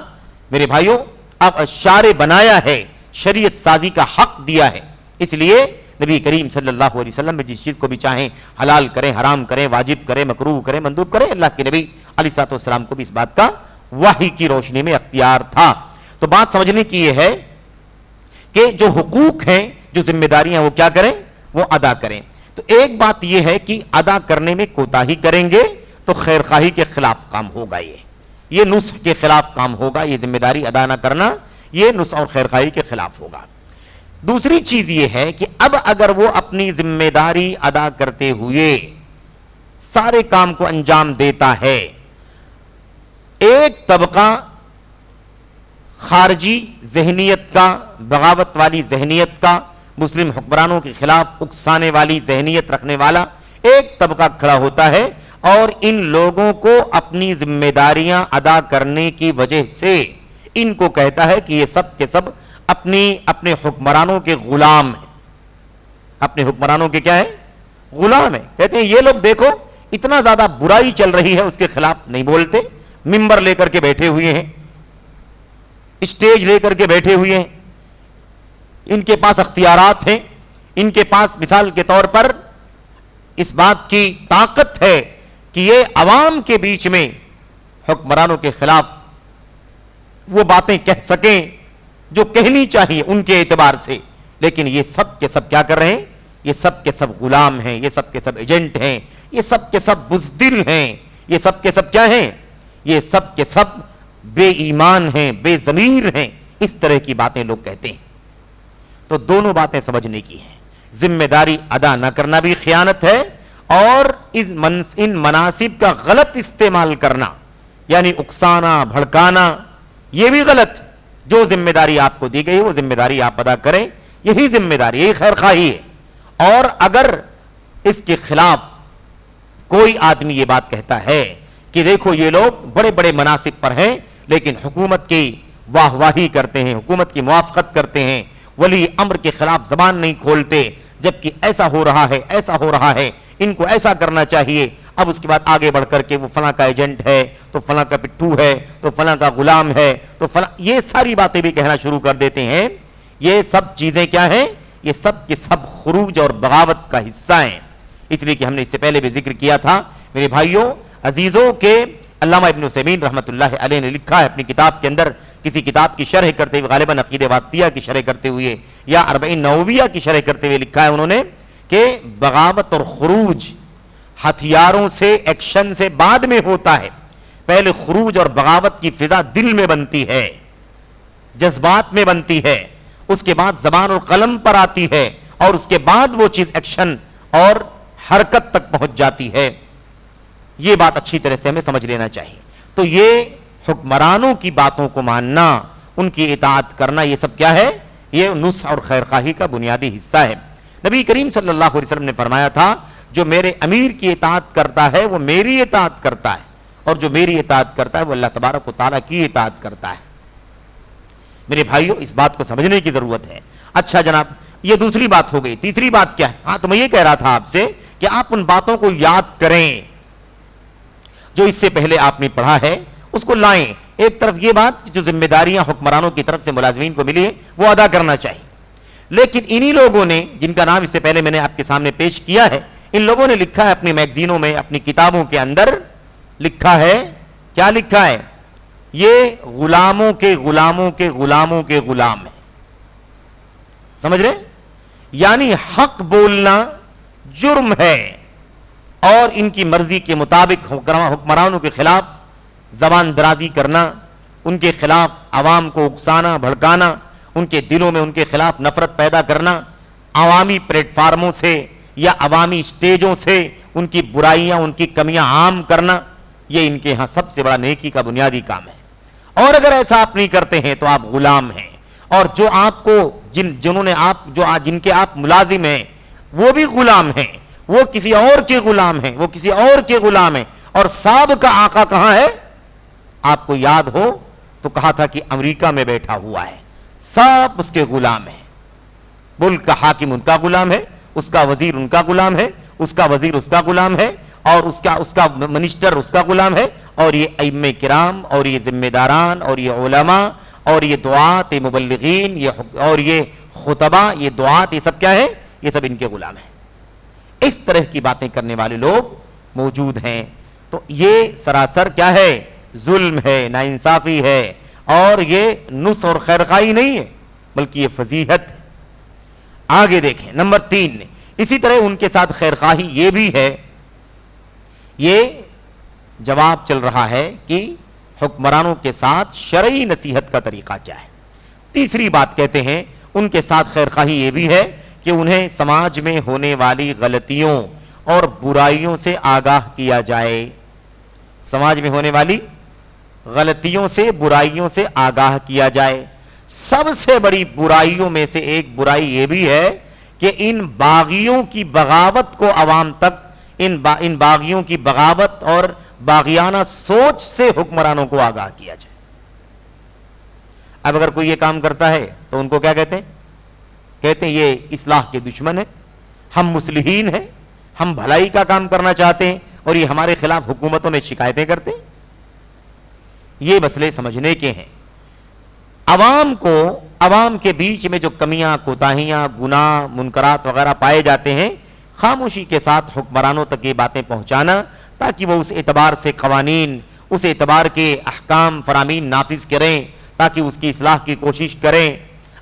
میرے بھائیوں، اب شارع بنایا ہے، شریعت سازی کا حق دیا ہے۔ اس لیے نبی کریم صلی اللہ علیہ وسلم میں جس چیز کو بھی چاہیں حلال کریں، حرام کریں، واجب کریں، مکروہ کریں، مندوب کریں، اللہ کے نبی علیہ الصلوۃ والسلام کو بھی اس بات کا وحی کی روشنی میں اختیار تھا۔ تو بات سمجھنے کی یہ ہے کہ جو حقوق ہیں، جو ذمہ داریاں، وہ کیا کریں؟ وہ ادا کریں۔ تو ایک بات یہ ہے کہ ادا کرنے میں کوتاہی کریں گے تو خیر خواہی کے خلاف کام ہوگا، یہ نصح کے خلاف کام ہوگا، یہ ذمہ داری ادا نہ کرنا یہ نصح اور خیر خواہی کے خلاف ہوگا۔ دوسری چیز یہ ہے کہ اب اگر وہ اپنی ذمہ داری ادا کرتے ہوئے سارے کام کو انجام دیتا ہے، ایک طبقہ خارجی ذہنیت کا، بغاوت والی ذہنیت کا، مسلم حکمرانوں کے خلاف اکسانے والی ذہنیت رکھنے والا ایک طبقہ کھڑا ہوتا ہے، اور ان لوگوں کو اپنی ذمہ داریاں ادا کرنے کی وجہ سے ان کو کہتا ہے کہ یہ سب کے سب اپنے حکمرانوں کے غلام ہیں۔ اپنے حکمرانوں کے کیا ہے؟ غلام ہیں۔ کہتے ہیں یہ لوگ دیکھو اتنا زیادہ برائی چل رہی ہے، اس کے خلاف نہیں بولتے، ممبر لے کر کے بیٹھے ہوئے ہیں، اسٹیج لے کر کے بیٹھے ہوئے ہیں، ان کے پاس اختیارات ہیں، ان کے پاس مثال کے طور پر اس بات کی طاقت ہے کہ یہ عوام کے بیچ میں حکمرانوں کے خلاف وہ باتیں کہہ سکیں جو کہنی چاہیے ان کے اعتبار سے، لیکن یہ سب کے سب کیا کر رہے ہیں؟ یہ سب کے سب غلام ہیں، یہ سب کے سب ایجنٹ ہیں، یہ سب کے سب بزدل ہیں، یہ سب کے سب کیا ہیں؟ یہ سب کے سب بے ایمان ہیں، بے ضمیر ہیں۔ اس طرح کی باتیں لوگ کہتے ہیں۔ تو دونوں باتیں سمجھنے کی ہیں، ذمہ داری ادا نہ کرنا بھی خیانت ہے، اور ان مناصب کا غلط استعمال کرنا، یعنی اکسانا، بھڑکانا، یہ بھی غلط۔ جو ذمہ داری آپ کو دی گئی وہ ذمہ داری آپ ادا کریں، یہی ذمہ داری، یہی خیر خواہی ہے۔ اور اگر اس کے خلاف کوئی آدمی یہ بات کہتا ہے کہ دیکھو یہ لوگ بڑے بڑے مناصب پر ہیں لیکن حکومت کی واہ واہی کرتے ہیں، حکومت کی موافقت کرتے ہیں، ولی امر کے خلاف زبان نہیں کھولتے، جبکہ ایسا ہو رہا ہے، ایسا ہو رہا ہے، ان کو ایسا کرنا چاہیے، اب اس کے بعد آگے بڑھ کر کے وہ فلاں کا ایجنٹ ہے، تو فلاں کا پٹھو ہے، تو فلاں کا غلام ہے، تو فلاں، یہ ساری باتیں بھی کہنا شروع کر دیتے ہیں۔ یہ سب چیزیں کیا ہیں؟ یہ سب کے سب خروج اور بغاوت کا حصہ ہیں۔ اس لیے کہ ہم نے اس سے پہلے بھی ذکر کیا تھا میرے بھائیوں عزیزوں کے علامہ ابن عثیمین رحمۃ اللہ علیہ نے لکھا ہے اپنی کتاب کے اندر، کسی کتاب کی شرح کرتے ہوئے، غالباً عقیدہ واسطیہ کی شرح کرتے ہوئے یا اربعین نوویہ کی شرح کرتے ہوئے لکھا ہے انہوں نے کہ بغاوت اور خروج ہتھیاروں سے، ایکشن سے بعد میں ہوتا ہے۔ پہلے خروج اور بغاوت کی فضا دل میں بنتی ہے، جذبات میں بنتی ہے، اس کے بعد زبان اور قلم پر آتی ہے، اور اس کے بعد وہ چیز ایکشن اور حرکت تک پہنچ جاتی ہے۔ یہ بات اچھی طرح سے ہمیں سمجھ لینا چاہیے۔ تو یہ حکمرانوں کی باتوں کو ماننا، ان کی اطاعت کرنا، یہ سب کیا ہے؟ یہ نصح اور خیرخواہی کا بنیادی حصہ ہے۔ نبی کریم صلی اللہ علیہ وسلم نے فرمایا تھا جو میرے امیر کی اطاعت کرتا ہے وہ میری اطاعت کرتا ہے، اور جو میری اطاعت کرتا ہے وہ اللہ تبارک و تعالیٰ کی اطاعت کرتا ہے۔ میرے بھائیوں اس بات کو سمجھنے کی ضرورت ہے۔ اچھا جناب، یہ دوسری بات ہو گئی۔ تیسری بات کیا ہے؟ ہاں تو میں یہ کہہ رہا تھا آپ سے کہ آپ ان باتوں کو یاد کریں جو اس سے پہلے آپ نے پڑھا ہے، اس کو لائیں۔ ایک طرف یہ بات جو ذمہ داریاں حکمرانوں کی طرف سے ملازمین کو ملی ہیں وہ ادا کرنا چاہیے، لیکن انہی لوگوں نے جن کا نام اس سے پہلے میں نے آپ کے سامنے پیش کیا ہے، ان لوگوں نے لکھا ہے اپنی میگزینوں میں، اپنی کتابوں کے اندر لکھا ہے، کیا لکھا ہے؟ یہ غلاموں کے غلاموں کے غلاموں کے غلام ہیں۔ سمجھ رہے؟ یعنی حق بولنا جرم ہے، اور ان کی مرضی کے مطابق حکمرانوں کے خلاف زبان درازی کرنا، ان کے خلاف عوام کو اکسانا، بھڑکانا، ان کے دلوں میں ان کے خلاف نفرت پیدا کرنا، عوامی پلیٹ فارموں سے یا عوامی سٹیجوں سے ان کی برائیاں، ان کی کمیاں عام کرنا، یہ ان کے ہاں سب سے بڑا نیکی کا بنیادی کام ہے۔ اور اگر ایسا آپ نہیں کرتے ہیں تو آپ غلام ہیں، اور جو آپ کو جن کے آپ ملازم ہیں وہ بھی غلام ہیں، وہ کسی اور کے غلام ہیں، وہ کسی اور کے غلام ہیں۔ اور صاحب کا آقا کہاں ہے؟ آپ کو یاد ہو تو کہا تھا کہ امریکہ میں بیٹھا ہوا ہے، سب اس کے غلام ہیں۔ ملک کا حاکم ان کا غلام ہے، اس کا وزیر ان کا غلام ہے، اس کا وزیر اس کا غلام ہے، اور اس کا منسٹر اس کا غلام ہے، اور یہ ائمہ کرام اور یہ ذمہ داران اور یہ علماء اور یہ دعات، یہ مبلغین، اور یہ خطبہ، یہ دعات، یہ سب کیا ہے؟ یہ سب ان کے غلام ہیں۔ اس طرح کی باتیں کرنے والے لوگ موجود ہیں، تو یہ سراسر کیا ہے؟ ظلم ہے، ناانصافی ہے، اور یہ نصح اور خیرخواہی نہیں ہے بلکہ یہ فضیحت ہے۔ آگے دیکھیں نمبر 3، اسی طرح ان کے ساتھ خیرخواہی یہ بھی ہے، یہ جواب چل رہا ہے کہ حکمرانوں کے ساتھ شرعی نصیحت کا طریقہ کیا ہے۔ تیسری بات کہتے ہیں ان کے ساتھ خیرخواہی یہ بھی ہے کہ انہیں سماج میں ہونے والی غلطیوں اور برائیوں سے آگاہ کیا جائے۔ سماج میں ہونے والی غلطیوں سے، برائیوں سے آگاہ کیا جائے۔ سب سے بڑی برائیوں میں سے ایک برائی یہ بھی ہے کہ ان باغیوں کی بغاوت کو عوام تک، ان باغیوں کی بغاوت اور باغیانہ سوچ سے حکمرانوں کو آگاہ کیا جائے۔ اب اگر کوئی یہ کام کرتا ہے تو ان کو کیا کہتے ہیں؟ کہتے ہیں یہ اصلاح کے دشمن ہے، ہم مصلحین ہیں، ہم بھلائی کا کام کرنا چاہتے ہیں، اور یہ ہمارے خلاف حکومتوں میں شکایتیں کرتے ہیں۔ یہ مسئلے سمجھنے کے ہیں۔ عوام کے بیچ میں جو کمیاں، کوتاہیاں، گناہ، منکرات وغیرہ پائے جاتے ہیں، خاموشی کے ساتھ حکمرانوں تک یہ باتیں پہنچانا تاکہ وہ اس اعتبار سے قوانین، اس اعتبار کے احکام فرامین نافذ کریں، تاکہ اس کی اصلاح کی کوشش کریں،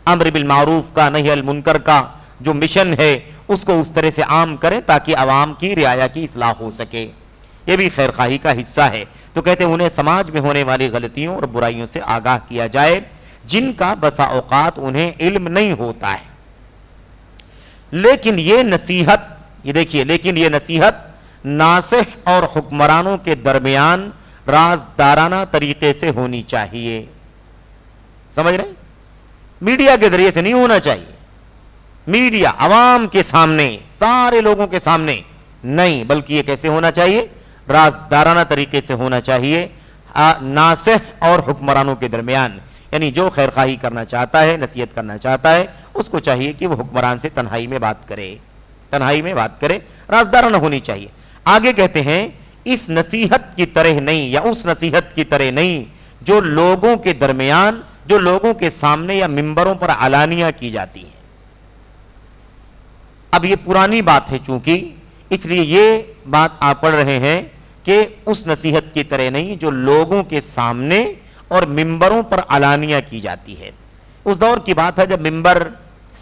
امر بالمعروف کا نہی عن المنکر کا جو مشن ہے اس کو اس طرح سے عام کریں تاکہ عوام کی رعایا کی اصلاح ہو سکے۔ یہ بھی خیر خواہی کا حصہ ہے۔ تو کہتے ہیں انہیں سماج میں ہونے والی غلطیوں اور برائیوں سے آگاہ کیا جائے جن کا بسا اوقات انہیں علم نہیں ہوتا ہے، لیکن یہ نصیحت، یہ دیکھیے، لیکن یہ نصیحت ناصح اور حکمرانوں کے درمیان رازدارانہ طریقے سے ہونی چاہیے۔ سمجھ رہے ہیں؟ میڈیا کے ذریعے سے نہیں ہونا چاہیے، میڈیا عوام کے سامنے، سارے لوگوں کے سامنے نہیں، بلکہ یہ کیسے ہونا چاہیے؟ رازدارانہ طریقے سے ہونا چاہیے، ناصح اور حکمرانوں کے درمیان۔ یعنی جو خیر خواہی کرنا چاہتا ہے، نصیحت کرنا چاہتا ہے، اس کو چاہیے کہ وہ حکمران سے تنہائی میں بات کرے، تنہائی میں بات کرے، رازدارانہ ہونی چاہیے۔ آگے کہتے ہیں اس نصیحت کی طرح نہیں، یا اس نصیحت کی طرح نہیں جو لوگوں کے درمیان، جو لوگوں کے سامنے یا ممبروں پر علانیہ کی جاتی ہے۔ اب یہ پرانی بات ہے چونکہ، اس لیے یہ بات آپ پڑھ رہے ہیں کہ اس نصیحت کی طرح نہیں جو لوگوں کے سامنے اور ممبروں پر علانیہ کی جاتی ہے۔ اس دور کی بات ہے جب ممبر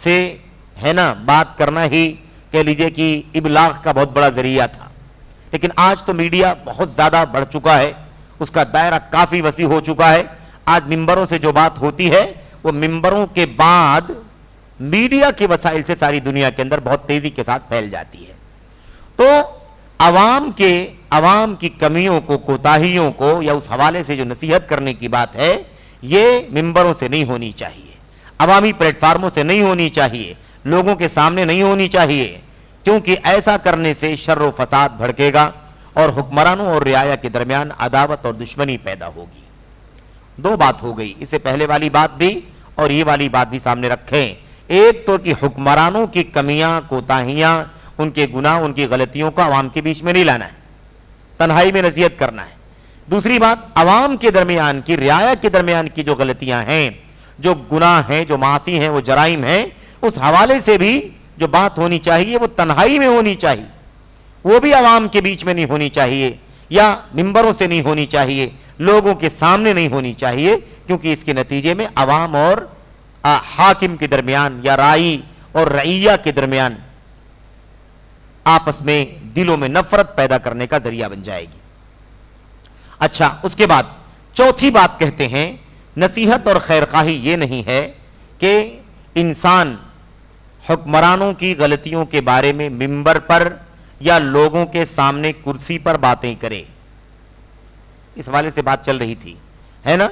سے ہے نا بات کرنا ہی کہہ لیجئے کہ ابلاغ کا بہت بڑا ذریعہ تھا، لیکن آج تو میڈیا بہت زیادہ بڑھ چکا ہے، اس کا دائرہ کافی وسیع ہو چکا ہے۔ آج ممبروں سے جو بات ہوتی ہے وہ ممبروں کے بعد میڈیا کے وسائل سے ساری دنیا کے اندر بہت تیزی کے ساتھ پھیل جاتی ہے۔ تو عوام کی کمیوں کو، کوتاہیوں کو، یا اس حوالے سے جو نصیحت کرنے کی بات ہے، یہ ممبروں سے نہیں ہونی چاہیے، عوامی پلیٹ فارموں سے نہیں ہونی چاہیے، لوگوں کے سامنے نہیں ہونی چاہیے، کیونکہ ایسا کرنے سے شر و فساد بھڑکے گا اور حکمرانوں اور رعایا کے درمیان عداوت اور دشمنی پیدا ہوگی۔ دو بات ہو گئی، اس سے پہلے والی بات بھی اور یہ والی بات بھی سامنے رکھیں۔ ایک تو کہ حکمرانوں کی کمیاں، کوتاہیاں، ان کے گناہ، ان کی غلطیوں کو عوام کے بیچ میں نہیں لانا ہے، تنہائی میں نصیحت کرنا ہے۔ دوسری بات، عوام کے درمیان کی، رعایا کے درمیان کی جو غلطیاں ہیں، جو گناہ ہیں، جو معاصی ہیں، وہ جرائم ہیں، اس حوالے سے بھی جو بات ہونی چاہیے وہ تنہائی میں ہونی چاہیے، وہ بھی عوام کے بیچ میں نہیں ہونی چاہیے، یا ممبروں سے نہیں ہونی چاہیے، لوگوں کے سامنے نہیں ہونی چاہیے، کیونکہ اس کے نتیجے میں عوام اور حاکم کے درمیان یا رائی اور رعیہ کے درمیان آپس میں دلوں میں نفرت پیدا کرنے کا ذریعہ بن جائے گی۔ اچھا، اس کے بعد چوتھی بات کہتے ہیں نصیحت اور خیرخواہی یہ نہیں ہے کہ انسان حکمرانوں کی غلطیوں کے بارے میں ممبر پر یا لوگوں کے سامنے کرسی پر باتیں کرے۔ اس حوالے سے بات چل رہی تھی، ہے نا،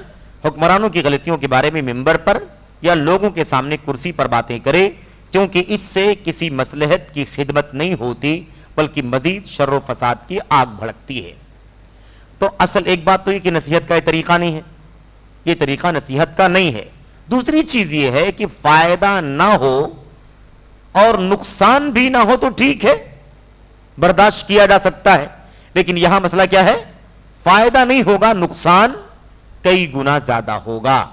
حکمرانوں کی غلطیوں کے بارے میں ممبر پر یا لوگوں کے سامنے کرسی پر باتیں کرے، کیونکہ اس سے کسی مصلحت کی خدمت نہیں ہوتی بلکہ مزید شر و فساد کی آگ بھڑکتی ہے۔ تو اصل ایک بات تو یہ کہ نصیحت کا یہ طریقہ نہیں ہے، یہ طریقہ نصیحت کا نہیں ہے۔ دوسری چیز یہ ہے کہ فائدہ نہ ہو اور نقصان بھی نہ ہو تو ٹھیک ہے، برداشت کیا جا سکتا ہے، لیکن یہاں مسئلہ کیا ہے؟ فائدہ نہیں ہوگا، نقصان کئی گنا زیادہ ہوگا،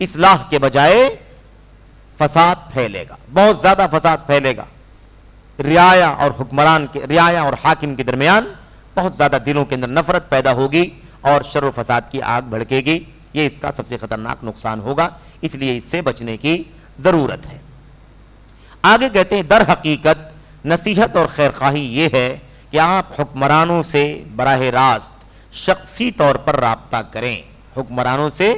اصلاح کے بجائے فساد پھیلے گا، بہت زیادہ فساد پھیلے گا، رعایا اور حاکم کے درمیان بہت زیادہ دلوں کے اندر نفرت پیدا ہوگی اور شر و فساد کی آگ بھڑکے گی۔ یہ اس کا سب سے خطرناک نقصان ہوگا، اس لیے اس سے بچنے کی ضرورت ہے۔ آگے کہتے ہیں در حقیقت نصیحت اور خیرخواہی یہ ہے کہ آپ حکمرانوں سے براہ راست شخصی طور پر رابطہ کریں، حکمرانوں سے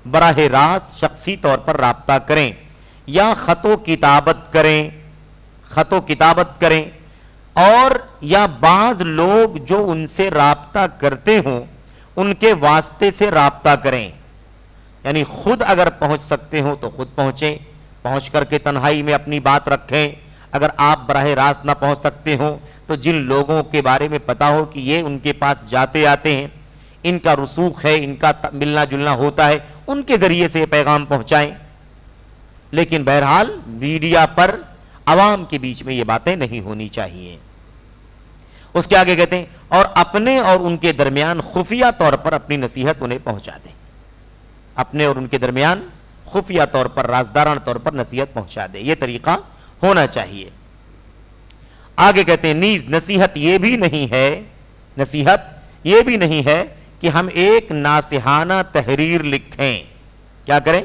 براہ راست شخصی طور پر رابطہ کریں، یا خط و کتابت کریں، اور یا بعض لوگ جو ان سے رابطہ کرتے ہوں ان کے واسطے سے رابطہ کریں، یعنی خود اگر پہنچ سکتے ہوں تو خود پہنچیں، پہنچ کر کے تنہائی میں اپنی بات رکھیں۔ اگر آپ براہ راست نہ پہنچ سکتے ہوں تو جن لوگوں کے بارے میں پتا ہو کہ یہ ان کے پاس جاتے آتے ہیں، ان کا رسوخ ہے، ان کا ملنا جلنا ہوتا ہے، ان کے ذریعے سے پیغام پہنچائیں۔ لیکن بہرحال میڈیا پر عوام کے بیچ میں یہ باتیں نہیں ہونی چاہیے۔ اس کے آگے کہتے ہیں اور اپنے اور ان کے درمیان خفیہ طور پر اپنی نصیحت انہیں پہنچا دیں، اپنے اور ان کے درمیان خفیہ طور پر، رازدارانہ طور پر نصیحت پہنچا دیں، یہ طریقہ ہونا چاہیے۔ آگے کہتے ہیں نیز نصیحت یہ بھی نہیں ہے نصیحت یہ بھی نہیں ہے کہ ہم ایک ناصحانہ تحریر لکھیں. کیا کریں؟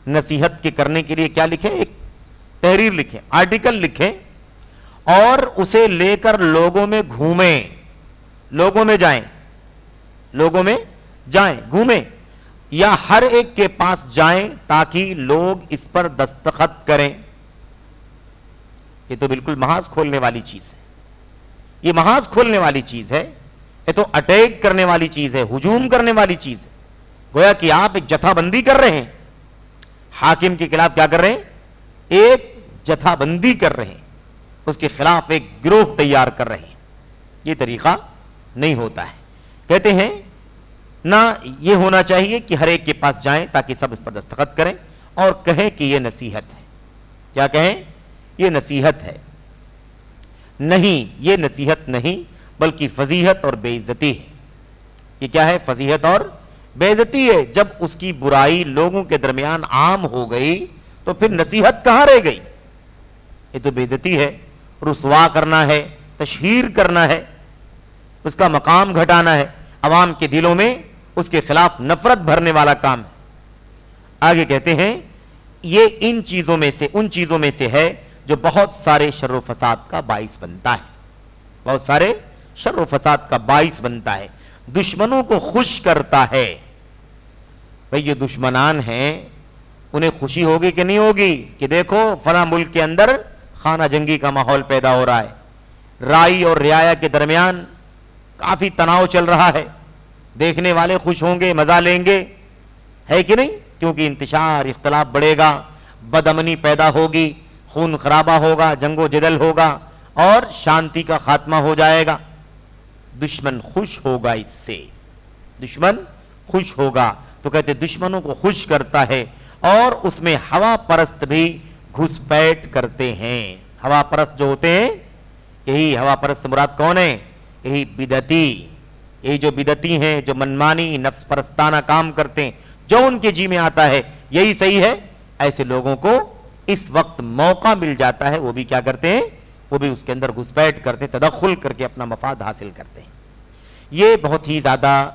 نصیحت کے کرنے کے لیے کیا لکھیں؟ ایک تحریر لکھیں، آرٹیکل لکھیں اور اسے لے کر لوگوں میں گھومیں، لوگوں میں جائیں، لوگوں میں جائیں، گھومیں، یا ہر ایک کے پاس جائیں تاکہ لوگ اس پر دستخط کریں. یہ تو بالکل محاذ کھولنے والی چیز ہے، یہ محاذ کھولنے والی چیز ہے، یہ تو اٹیک کرنے والی چیز ہے، ہجوم کرنے والی چیز ہے. گویا کہ آپ ایک جتھا بندی کر رہے ہیں، حاکم کے خلاف کیا کر رہے ہیں؟ ایک جتھا بندی کر رہے ہیں، اس کے خلاف ایک گروہ تیار کر رہے ہیں. یہ طریقہ نہیں ہوتا ہے. کہتے ہیں نہ یہ ہونا چاہیے کہ ہر ایک کے پاس جائیں تاکہ سب اس پر دستخط کریں اور کہیں کہ یہ نصیحت ہے. کیا کہیں؟ یہ نصیحت ہے. نہیں، یہ نصیحت نہیں بلکہ فضیحت اور بے عزتی ہے. یہ کیا ہے؟ فضیحت اور بے عزتی ہے. جب اس کی برائی لوگوں کے درمیان عام ہو گئی تو پھر نصیحت کہاں رہ گئی؟ یہ تو بے عزتی ہے، رسوا کرنا ہے، تشہیر کرنا ہے، اس کا مقام گھٹانا ہے، عوام کے دلوں میں اس کے خلاف نفرت بھرنے والا کام ہے. آگے کہتے ہیں یہ ان چیزوں میں سے، ان چیزوں میں سے ہے جو بہت سارے شر و فساد کا باعث بنتا ہے، بہت سارے شر و فساد کا باعث بنتا ہے. دشمنوں کو خوش کرتا ہے. بھئی یہ دشمنان ہیں، انہیں خوشی ہوگی کہ نہیں ہوگی کہ دیکھو فلاں ملک کے اندر خانہ جنگی کا ماحول پیدا ہو رہا ہے، رائی اور رعایا کے درمیان کافی تناؤ چل رہا ہے، دیکھنے والے خوش ہوں گے، مزہ لیں گے، ہے کہ نہیں؟ کیونکہ انتشار، اختلاف بڑھے گا، بد امنی پیدا ہوگی، خون خرابہ ہوگا، جنگ و جدل ہوگا اور شانتی کا خاتمہ ہو جائے گا. دشمن خوش ہوگا اس سے، دشمن خوش ہوگا. تو کہتے دشمنوں کو خوش کرتا ہے اور اس میں ہوا پرست بھی گھسپیٹ کرتے ہیں. ہوا پرست جو ہوتے ہیں، یہی ہوا پرست مراد کون ہے؟ یہی بدعتی، یہی جو بدعتی ہیں، جو منمانی نفس پرستانہ کام کرتے ہیں، جو ان کے جی میں آتا ہے یہی صحیح ہے. ایسے لوگوں کو اس وقت موقع مل جاتا ہے، وہ بھی کیا کرتے ہیں؟ وہ بھی اس کے اندر گھسپیٹ کرتے ہیں، تدخل کر کے اپنا مفاد حاصل کرتے ہیں. یہ بہت ہی زیادہ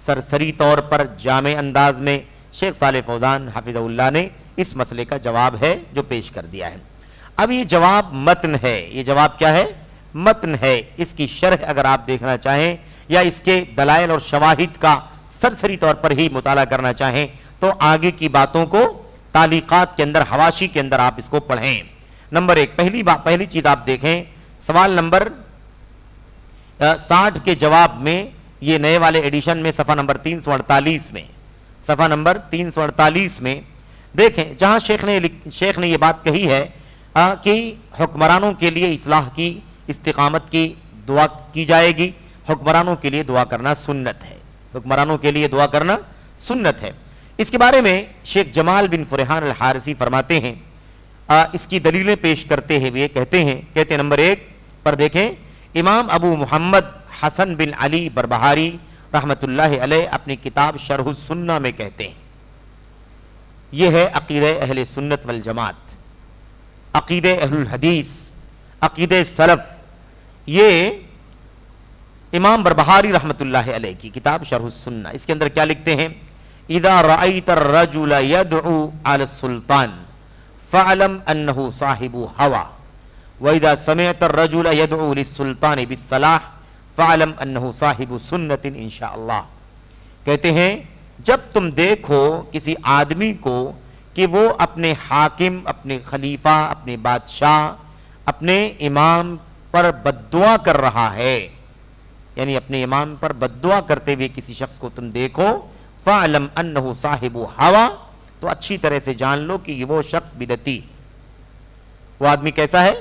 سرسری طور پر جامع انداز میں شیخ صالح فوزان حفظہ اللہ نے اس مسئلے کا جواب ہے جو پیش کر دیا ہے. اب یہ جواب متن ہے. یہ جواب کیا ہے؟ متن ہے. اس کی شرح اگر آپ دیکھنا چاہیں یا اس کے دلائل اور شواہد کا سرسری طور پر ہی مطالعہ کرنا چاہیں تو آگے کی باتوں کو تعلیقات کے اندر، حواشی کے اندر آپ اس کو پڑھیں. نمبر ایک، پہلی چیز آپ دیکھیں، سوال نمبر 60 کے جواب میں، یہ نئے والے ایڈیشن میں صفحہ نمبر 348 میں، صفحہ نمبر 348 میں دیکھیں جہاں شیخ نے یہ بات کہی ہے کہ حکمرانوں کے لیے اصلاح کی، استقامت کی دعا کی جائے گی. حکمرانوں کے لیے دعا کرنا سنت ہے، حکمرانوں کے لیے دعا کرنا سنت ہے. اس کے بارے میں شیخ جمال بن فرحان الحارثی فرماتے ہیں، اس کی دلیلیں پیش کرتے ہوئے کہتے ہیں نمبر 1 پر دیکھیں، امام ابو محمد حسن بن علی بربہاری رحمت اللہ علیہ اپنی کتاب شرح السنہ میں کہتے ہیں، یہ ہے عقیدہ اہل سنت والجماعت، عقیدہ اہل الحدیث، عقیدہ سلف. یہ امام بربہاری رحمت اللہ علیہ کی کتاب شرح السنہ، اس کے اندر کیا لکھتے ہیں؟ اذا رأيت الرجل يدعو على السلطان فاعلم انه صاحب هوى واذا سمعت الرجل يدعو للسلطان بالصلاح فاعلم انه صاحب سنت ان شاء اللہ. کہتے ہیں جب تم دیکھو کسی آدمی کو کہ وہ اپنے حاکم، اپنے خلیفہ، اپنے بادشاہ، اپنے امام پر بددعا کر رہا ہے، یعنی اپنے امام پر بددعا کرتے ہوئے کسی شخص کو تم دیکھو، فَعْلَمْ أَنَّهُ صَاحِبُ هَوَى، تو اچھی طرح سے جان لو کہ وہ شخص بدعتی، وہ آدمی کیسا ہے؟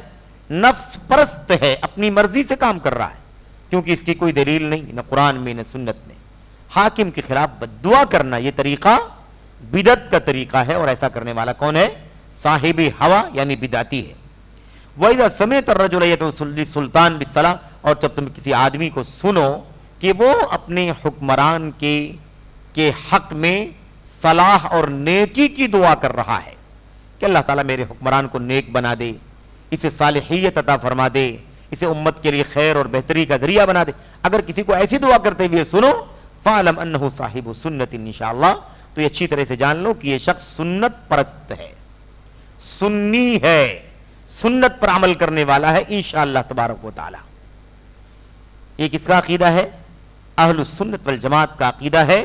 نفس پرست ہے، اپنی مرضی سے کام کر رہا ہے، کیونکہ اس کی کوئی دلیل نہیں، نہ قرآن میں نہ سنت میں. حاکم کے خلاف بددعا کرنا یہ طریقہ بدعت کا طریقہ ہے، اور ایسا کرنے والا کون ہے؟ صاحب ہوا یعنی بدعتی ہے. وَإِذَا سَمِعْتَ الرَّجُلَ يَدْعُو لِلسُّلْطَانِ بِالصَّلَاةِ، اور جب تم کسی آدمی کو سنو کہ وہ اپنے حکمران کے حق میں صلاح اور نیکی کی دعا کر رہا ہے کہ اللہ تعالیٰ میرے حکمران کو نیک بنا دے، اسے صالحیت عطا فرما دے، اسے امت کے لیے خیر اور بہتری کا ذریعہ بنا دے. اگر کسی کو ایسی دعا کرتے ہوئے سنو فَعْلَمْ أَنَّهُ صَاحِبُ سُنَّةٍ انشاءاللہ, تو یہ اچھی طرح سے جان لو کہ یہ شخص سنت پرست ہے, سنی ہے, سنت پر عمل کرنے والا ہے انشاءاللہ تبارک و تعالی. یہ کس کا عقیدہ ہے؟ اہل السنت والجماعت کا عقیدہ ہے,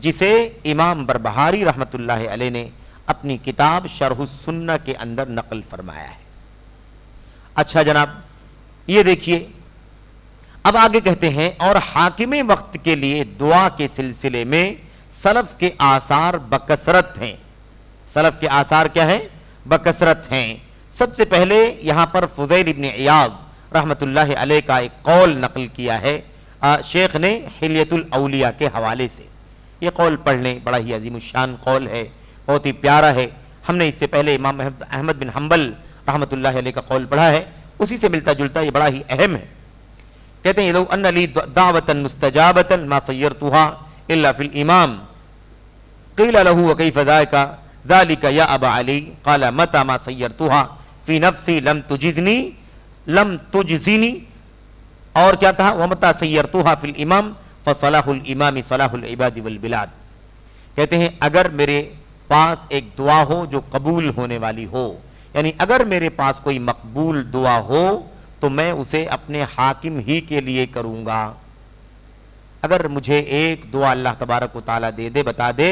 جسے امام بربہاری رحمت اللہ علیہ نے اپنی کتاب شرح السنہ کے اندر نقل فرمایا ہے. اچھا جناب, یہ دیکھیے اب آگے کہتے ہیں, اور حاکم وقت کے لیے دعا کے سلسلے میں سلف کے آثار بکثرت ہیں. سلف کے آثار کیا ہیں؟ بکثرت ہیں. سب سے پہلے یہاں پر فضیل ابن عیاض رحمت اللہ علیہ کا ایک قول نقل کیا ہے شیخ نے حلیۃ الاولیاء کے حوالے سے. یہ قول پڑھ لیں, بڑا ہی عظیم الشان قول ہے, بہت ہی پیارا ہے. ہم نے اس سے پہلے امام احمد بن حنبل رحمت اللہ علیہ کا قول پڑھا ہے, اسی سے ملتا جلتا, یہ بڑا ہی اہم ہے. کہتے ہیں لو ان لی دعوۃ مستجابۃ ما صیرتها الا فی الامام قیل له وکیف ذلك یا ابا علی قال متى ما صیرتها فی نفسی لم تجزنی, اور کیا کہا ومتى صیرتها فی الامام فصلاح الامام صلاح العباد والبلاد. کہتے ہیں اگر میرے پاس ایک دعا ہو جو قبول ہونے والی ہو, یعنی اگر میرے پاس کوئی مقبول دعا ہو تو میں اسے اپنے حاکم ہی کے لیے کروں گا. اگر مجھے ایک دعا اللہ تبارک و تعالیٰ دے دے, بتا دے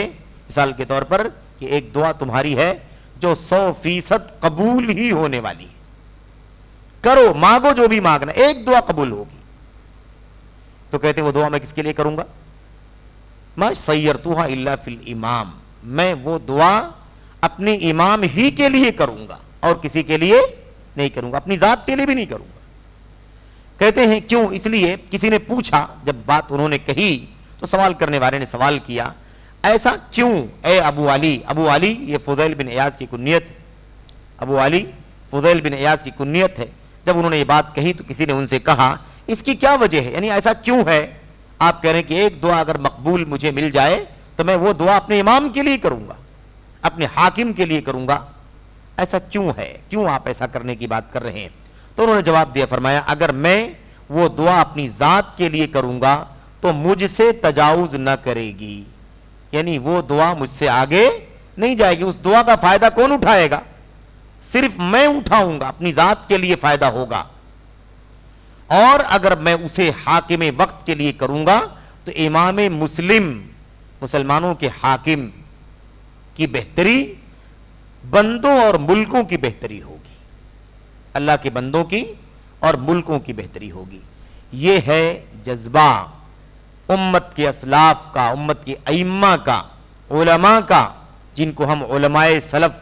مثال کے طور پر کہ ایک دعا تمہاری ہے جو 100% قبول ہی ہونے والی ہے, کرو مانگو جو بھی مانگنا, ایک دعا قبول ہوگی, تو کہتے ہیں وہ دعا میں کس کے لیے کروں گا؟ ما صیرتها الا فی الامام, میں وہ دعا اپنے امام ہی کے لیے کروں گا اور کسی کے لیے نہیں کروں گا, اپنی ذات کے لیے بھی نہیں کروں گا. کہتے ہیں کیوں؟ اس لیے کسی نے پوچھا, جب بات انہوں نے کہی تو سوال کرنے والے نے سوال کیا ایسا کیوں اے ابو علی؟ ابو علی یہ فضیل بن عیاض کی کنیت, ابو علی فضیل بن عیاض کی کنیت ہے. جب انہوں نے یہ بات کہی تو کسی نے ان سے کہا اس کی کیا وجہ ہے, یعنی ایسا کیوں ہے آپ کہہ رہے ہیں کہ ایک دعا اگر مقبول مجھے مل جائے تو میں وہ دعا اپنے امام کے لیے کروں گا, اپنے حاکم کے لیے کروں گا, ایسا کیوں ہے, کیوں آپ ایسا کرنے کی بات کر رہے ہیں؟ تو انہوں نے جواب دیا, فرمایا اگر میں وہ دعا اپنی ذات کے لیے کروں گا تو مجھ سے تجاوز نہ کرے گی, یعنی وہ دعا مجھ سے آگے نہیں جائے گی. اس دعا کا فائدہ کون اٹھائے گا؟ صرف میں اٹھاؤں گا, اپنی ذات کے لیے فائدہ ہوگا. اور اگر میں اسے حاکم وقت کے لیے کروں گا تو امام مسلم, مسلمانوں کے حاکم کی بہتری بندوں اور ملکوں کی بہتری ہوگی, اللہ کے بندوں کی اور ملکوں کی بہتری ہوگی. یہ ہے جذبہ امت کے اسلاف کا, امت کے ائمہ کا, علماء کا, جن کو ہم علماء سلف,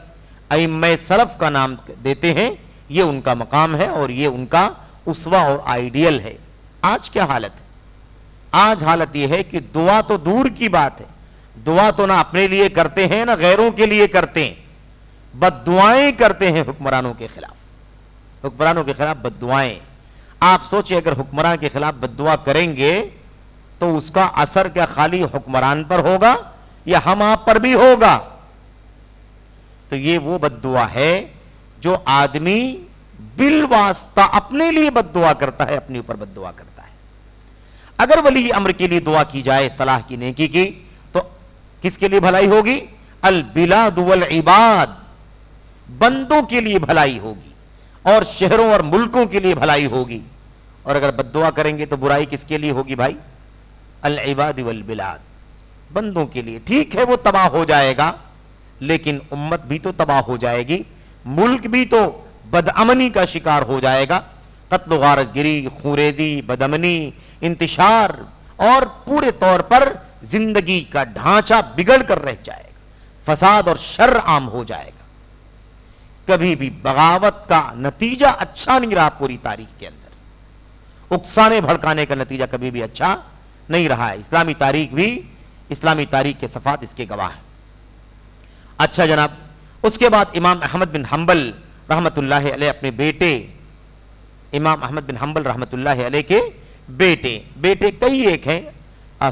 ائمہ سلف کا نام دیتے ہیں. یہ ان کا مقام ہے اور یہ ان کا اسوہ اور آئیڈیل ہے. آج کیا حالت ہے؟ آج حالت یہ ہے کہ دعا تو دور کی بات ہے, دعا تو نہ اپنے لیے کرتے ہیں نہ غیروں کے لیے کرتے ہیں, بد دعائیں کرتے ہیں حکمرانوں کے خلاف, حکمرانوں کے خلاف بد دعائیں. آپ سوچیں اگر حکمران کے خلاف بد دعا کریں گے تو اس کا اثر کیا خالی حکمران پر ہوگا یا ہم آپ پر بھی ہوگا؟ تو یہ وہ بد دعا ہے جو آدمی بالواسطہ اپنے لیے بد دعا کرتا ہے, اپنے اوپر بد دعا کرتا ہے. اگر ولی امر کے لیے دعا کی جائے صلاح کی, نیکی کی, تو کس کے لیے بھلائی ہوگی؟ البلاد والعباد, بندوں کے لیے بھلائی ہوگی اور شہروں اور ملکوں کے لیے بھلائی ہوگی. اور اگر بد دعا کریں گے تو برائی کس کے لیے ہوگی بھائی؟ العباد والبلاد, بندوں کے لیے. ٹھیک ہے وہ تباہ ہو جائے گا لیکن امت بھی تو تباہ ہو جائے گی, ملک بھی تو بدامنی کا شکار ہو جائے گا. قتل و غارت گری, خوریزی, بدامنی, انتشار اور پورے طور پر زندگی کا ڈھانچہ بگڑ کر رہ جائے گا, فساد اور شر عام ہو جائے گا. کبھی بھی بغاوت کا نتیجہ اچھا نہیں رہا پوری تاریخ کے اندر, اکسانے بھڑکانے کا نتیجہ کبھی بھی اچھا نہیں رہا ہے. اسلامی تاریخ بھی, اسلامی تاریخ کے صفحات اس کے گواہ ہیں. اچھا جناب, اس کے بعد امام احمد بن حنبل رحمت اللہ علیہ اپنے بیٹے, امام احمد بن حنبل رحمت اللہ علیہ کے بیٹے کئی ایک ہیں,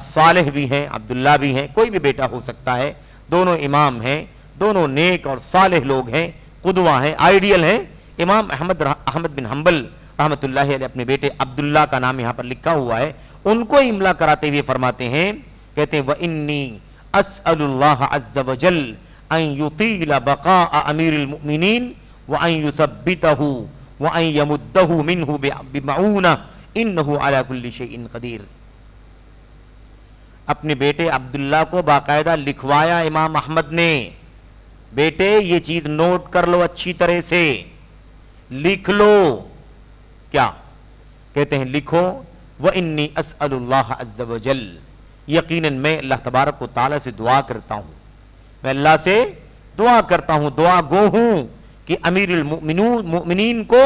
صالح بھی ہیں, عبداللہ بھی ہیں, کوئی بھی بیٹا ہو سکتا ہے. دونوں امام ہیں, دونوں نیک اور صالح لوگ ہیں, قدوہ ہیں, آئیڈیل ہیں. امام احمد بن حنبل رحمۃ اللہ علیہ اپنے بیٹے عبداللہ کا نام یہاں پر لکھا ہوا ہے، ان کو املا کراتے ہوئے فرماتے ہیں، کہتے ہیں وَإِنِّي أَسْأَلُ اللَّهَ عَزَّ وَجَلَّ أَن يُطِيلَ بَقَاءَ أَمِيرِ الْمُؤْمِنِينَ وَأَن يُثَبِّتَهُ وَأَن يَمُدَّهُ مِنْهُ بِمَعُونَةٍ إِنَّهُ عَلَى كُلِّ شَيْءٍ قَدِيرٌ۔ اپنے بیٹے عبداللہ کو باقاعدہ لکھوایا امام احمد نے، بیٹے یہ چیز نوٹ کر لو اچھی طرح سے، لکھ لو۔ کیا کہتے ہیں؟ لکھو وَإِنِّي أَسْأَلُ اللَّهَ عَزَّ وَجَلَّ، یقیناً میں اللہ تبارک و تعالیٰ سے دعا کرتا ہوں، میں اللہ سے دعا کرتا ہوں، دعا گو ہوں کہ امیر المؤمنین کو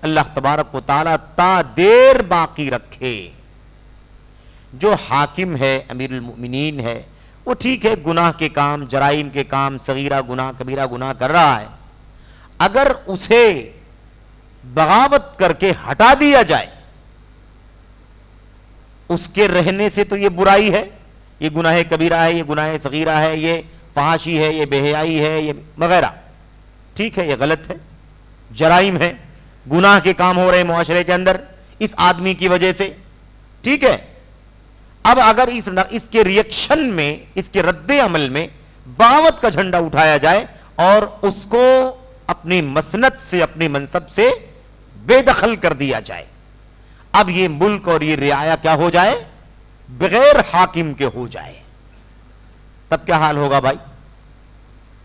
اللہ تبارک و تعالیٰ تا دیر باقی رکھے۔ جو حاکم ہے، امیر المؤمنین ہے، وہ ٹھیک ہے گناہ کے کام، جرائم کے کام، صغیرہ گناہ کبیرہ گناہ کر رہا ہے، اگر اسے بغاوت کر کے ہٹا دیا جائے، اس کے رہنے سے تو یہ برائی ہے، یہ گناہ کبیرہ ہے، یہ گناہ صغیرہ ہے، یہ فحاشی ہے، یہ بے حیائی ہے، یہ وغیرہ، ٹھیک ہے، یہ غلط ہے، جرائم ہے، گناہ کے کام ہو رہے ہیں معاشرے کے اندر اس آدمی کی وجہ سے، ٹھیک ہے۔ اب اگر اس کے ریئیکشن میں، اس کے رد عمل میں بغاوت کا جھنڈا اٹھایا جائے اور اس کو اپنی مسند سے، اپنے منصب سے بے دخل کر دیا جائے، اب یہ ملک اور یہ رعایا کیا ہو جائے؟ بغیر حاکم کے ہو جائے، تب کیا حال ہوگا بھائی؟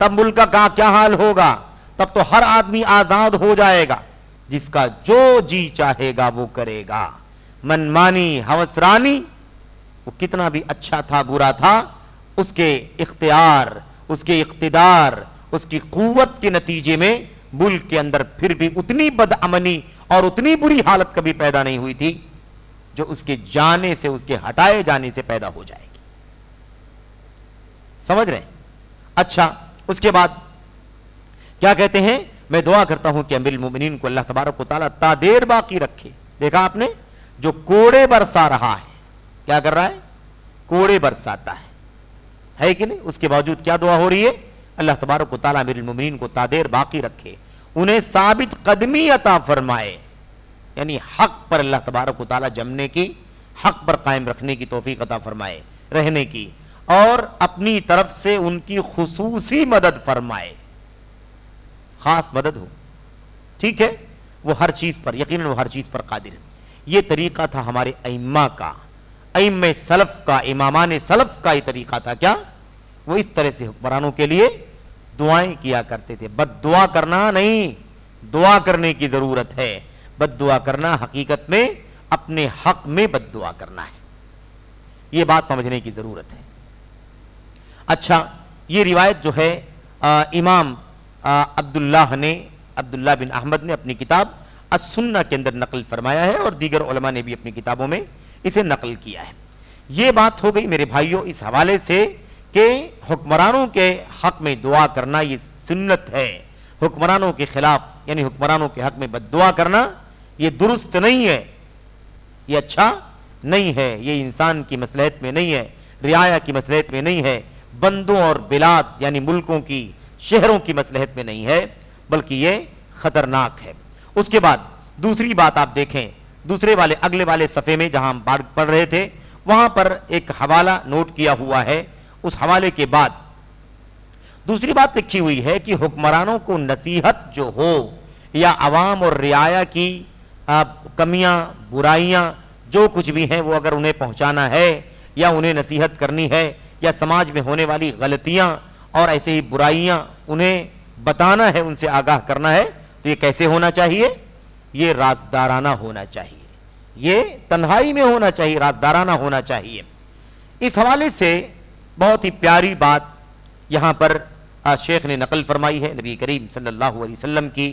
تب ملک کا کیا حال ہوگا؟ تب تو ہر آدمی آزاد ہو جائے گا، جس کا جو جی چاہے گا وہ کرے گا، من مانی ہوسرانی، وہ کتنا بھی اچھا تھا برا تھا، اس کے اختیار، اس کے اقتدار، اس کی قوت کے نتیجے میں ملک کے اندر پھر بھی اتنی بدامنی اور اتنی بری حالت کبھی پیدا نہیں ہوئی تھی جو اس کے جانے سے، اس کے ہٹائے جانے سے پیدا ہو جائے گی۔ سمجھ رہے ہیں؟ اچھا، اس کے بعد کیا کہتے ہیں؟ میں دعا کرتا ہوں کہ امیر المومنین کو اللہ تبارک و تعالیٰ تا دیر باقی رکھے۔ دیکھا آپ نے، جو کوڑے برسا رہا ہے، کیا کر رہا ہے؟ کوڑے برساتا ہے کہ نہیں؟ اس کے باوجود کیا دعا ہو رہی ہے؟ اللہ تبارک و تعالیٰ امیر المومنین کو تا دیر باقی رکھے، انہیں ثابت قدمی عطا فرمائے، یعنی حق پر اللہ تبارک و تعالیٰ جمنے کی، حق پر قائم رکھنے کی توفیق عطا فرمائے، رہنے کی، اور اپنی طرف سے ان کی خصوصی مدد فرمائے، خاص مدد ہو، ٹھیک ہے؟ وہ ہر چیز پر، یقیناً وہ ہر چیز پر قادر ہے۔ یہ طریقہ تھا ہمارے ائمہ کا، ائمہ سلف کا، امامان سلف کا یہ طریقہ تھا۔ کیا؟ وہ اس طرح سے حکمرانوں کے لیے دعائیں کیا کرتے تھے۔ بد دعا کرنا نہیں، دعا کرنے کی ضرورت ہے۔ بد دعا کرنا حقیقت میں اپنے حق میں بد دعا کرنا ہے، یہ بات سمجھنے کی ضرورت ہے۔ اچھا، یہ روایت جو ہے امام عبداللہ بن احمد نے اپنی کتاب السنہ کے اندر نقل فرمایا ہے، اور دیگر علماء نے بھی اپنی کتابوں میں اسے نقل کیا ہے۔ یہ بات ہو گئی میرے بھائیوں اس حوالے سے کہ حکمرانوں کے حق میں دعا کرنا یہ سنت ہے، حکمرانوں کے خلاف یعنی حکمرانوں کے حق میں بد دعا کرنا یہ درست نہیں ہے، یہ اچھا نہیں ہے، یہ انسان کی مصلحت میں نہیں ہے، رعایا کی مصلحت میں نہیں ہے، بندوں اور بلاد یعنی ملکوں کی، شہروں کی مصلحت میں نہیں ہے، بلکہ یہ خطرناک ہے۔ اس کے بعد دوسری بات آپ دیکھیں، اگلے والے صفحے میں جہاں ہم پڑھ رہے تھے وہاں پر ایک حوالہ نوٹ کیا ہوا ہے، اس حوالے کے بعد دوسری بات لکھی ہوئی ہے کہ حکمرانوں کو نصیحت جو ہو یا عوام اور رعایا کی کمیاں، برائیاں جو کچھ بھی ہیں وہ اگر انہیں پہنچانا ہے یا انہیں نصیحت کرنی ہے، یا سماج میں ہونے والی غلطیاں اور ایسے ہی برائیاں انہیں بتانا ہے، ان سے آگاہ کرنا ہے، تو یہ کیسے ہونا چاہیے؟ یہ رازدارانہ ہونا چاہیے، یہ تنہائی میں ہونا چاہیے، رازدارانہ ہونا چاہیے۔ اس حوالے سے بہت ہی پیاری بات یہاں پر شیخ نے نقل فرمائی ہے، نبی کریم صلی اللہ علیہ وسلم کی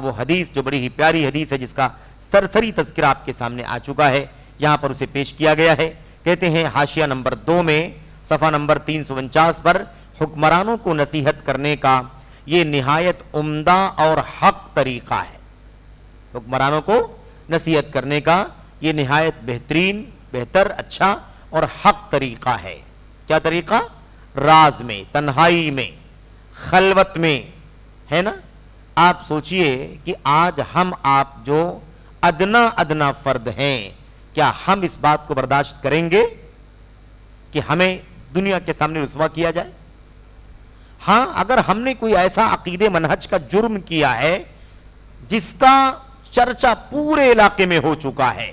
وہ حدیث جو بڑی ہی پیاری حدیث ہے، جس کا سرسری تذکرہ آپ کے سامنے آ چکا ہے، یہاں پر اسے پیش کیا گیا ہے۔ کہتے ہیں حاشیہ نمبر 2 میں صفحہ نمبر 349 پر، حکمرانوں کو نصیحت کرنے کا یہ نہایت عمدہ اور حق طریقہ ہے۔ حکمرانوں کو نصیحت کرنے کا یہ نہایت بہتر، اچھا اور حق طریقہ ہے۔ کیا طریقہ؟ راز میں، تنہائی میں، خلوت میں، ہے نا؟ آپ سوچئے کہ آج ہم آپ جو ادنا ادنا فرد ہیں، کیا ہم اس بات کو برداشت کریں گے کہ ہمیں دنیا کے سامنے رسوا کیا جائے؟ ہاں، اگر ہم نے کوئی ایسا عقیدے منہج کا جرم کیا ہے جس کا چرچا پورے علاقے میں ہو چکا ہے،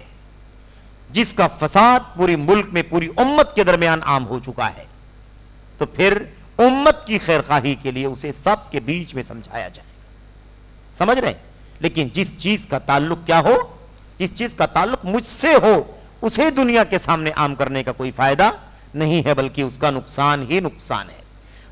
جس کا فساد پورے ملک میں پوری امت کے درمیان عام ہو چکا ہے، تو پھر امت کی خیرخواہی کے لیے اسے سب کے بیچ میں سمجھایا جائے گا، سمجھ رہے؟ لیکن جس چیز کا تعلق کیا ہو، جس چیز کا تعلق مجھ سے ہو، اسے دنیا کے سامنے عام کرنے کا کوئی فائدہ نہیں ہے، بلکہ اس کا نقصان ہی نقصان ہے۔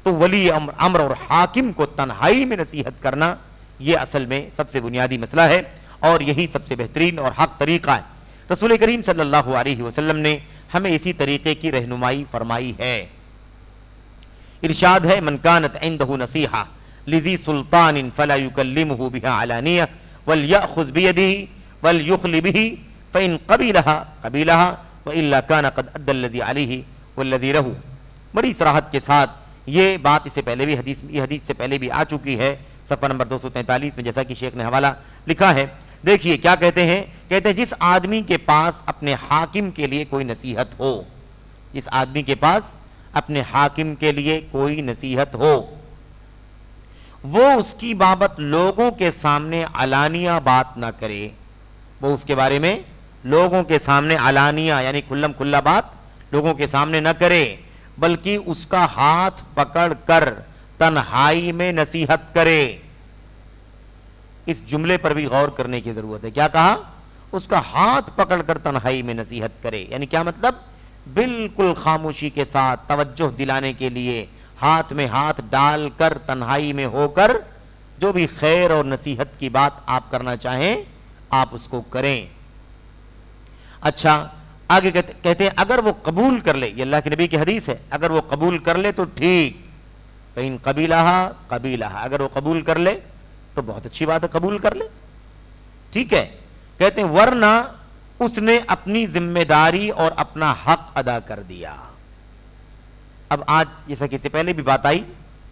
تو ولی امر اور حاکم کو تنہائی میں نصیحت کرنا، یہ اصل میں سب سے بنیادی مسئلہ ہے، اور یہی سب سے بہترین اور حق طریقہ ہے۔ رسول کریم صلی اللہ علیہ وسلم نے ہمیں اسی طریقے کی رہنمائی فرمائی ہے۔ ارشاد ہے، من کانت عنده نصیحہ لذی سلطان فلا یکلمہ بها علانیہ ولیأخذ بیدہ ولیخل بہ فإن قبلها قبلها وإلا كان قد أدى الذی علیہ والذی لہ۔ بڑی صراحت کے ساتھ یہ بات اس سے پہلے بھی یہ حدیث سے پہلے بھی آ چکی ہے، صفحہ نمبر 243 میں، جیسا کہ شیخ نے حوالہ لکھا ہے۔ دیکھیے کیا کہتے ہیں، کہتے ہیں جس آدمی کے پاس اپنے حاکم کے لیے کوئی نصیحت ہو، جس آدمی کے پاس اپنے حاکم کے لیے کوئی نصیحت ہو، وہ اس کی بابت لوگوں کے سامنے علانیہ بات نہ کرے، وہ اس کے بارے میں لوگوں کے سامنے علانیہ یعنی کھلم کھلا بات لوگوں کے سامنے نہ کرے، بلکہ اس کا ہاتھ پکڑ کر تنہائی میں نصیحت کرے۔ اس جملے پر بھی غور کرنے کی ضرورت ہے۔ کیا کہا؟ اس کا ہاتھ پکڑ کر تنہائی میں نصیحت کرے، یعنی کیا مطلب؟ بالکل خاموشی کے ساتھ توجہ دلانے کے لیے ہاتھ میں ہاتھ ڈال کر تنہائی میں ہو کر جو بھی خیر اور نصیحت کی بات آپ کرنا چاہیں آپ اس کو کریں۔ اچھا، آگے کہتے ہیں اگر وہ قبول کر لے، یہ اللہ کے نبی کی حدیث ہے، اگر وہ قبول کر لے تو ٹھیک، فإن قبلها قبلها، اگر وہ قبول کر لے تو بہت اچھی بات ہے، قبول کر لے، ٹھیک ہے۔ کہتے ہیں ورنہ اس نے اپنی ذمہ داری اور اپنا حق ادا کر دیا۔ اب آج جیسا کہ اس سے پہلے بھی بات آئی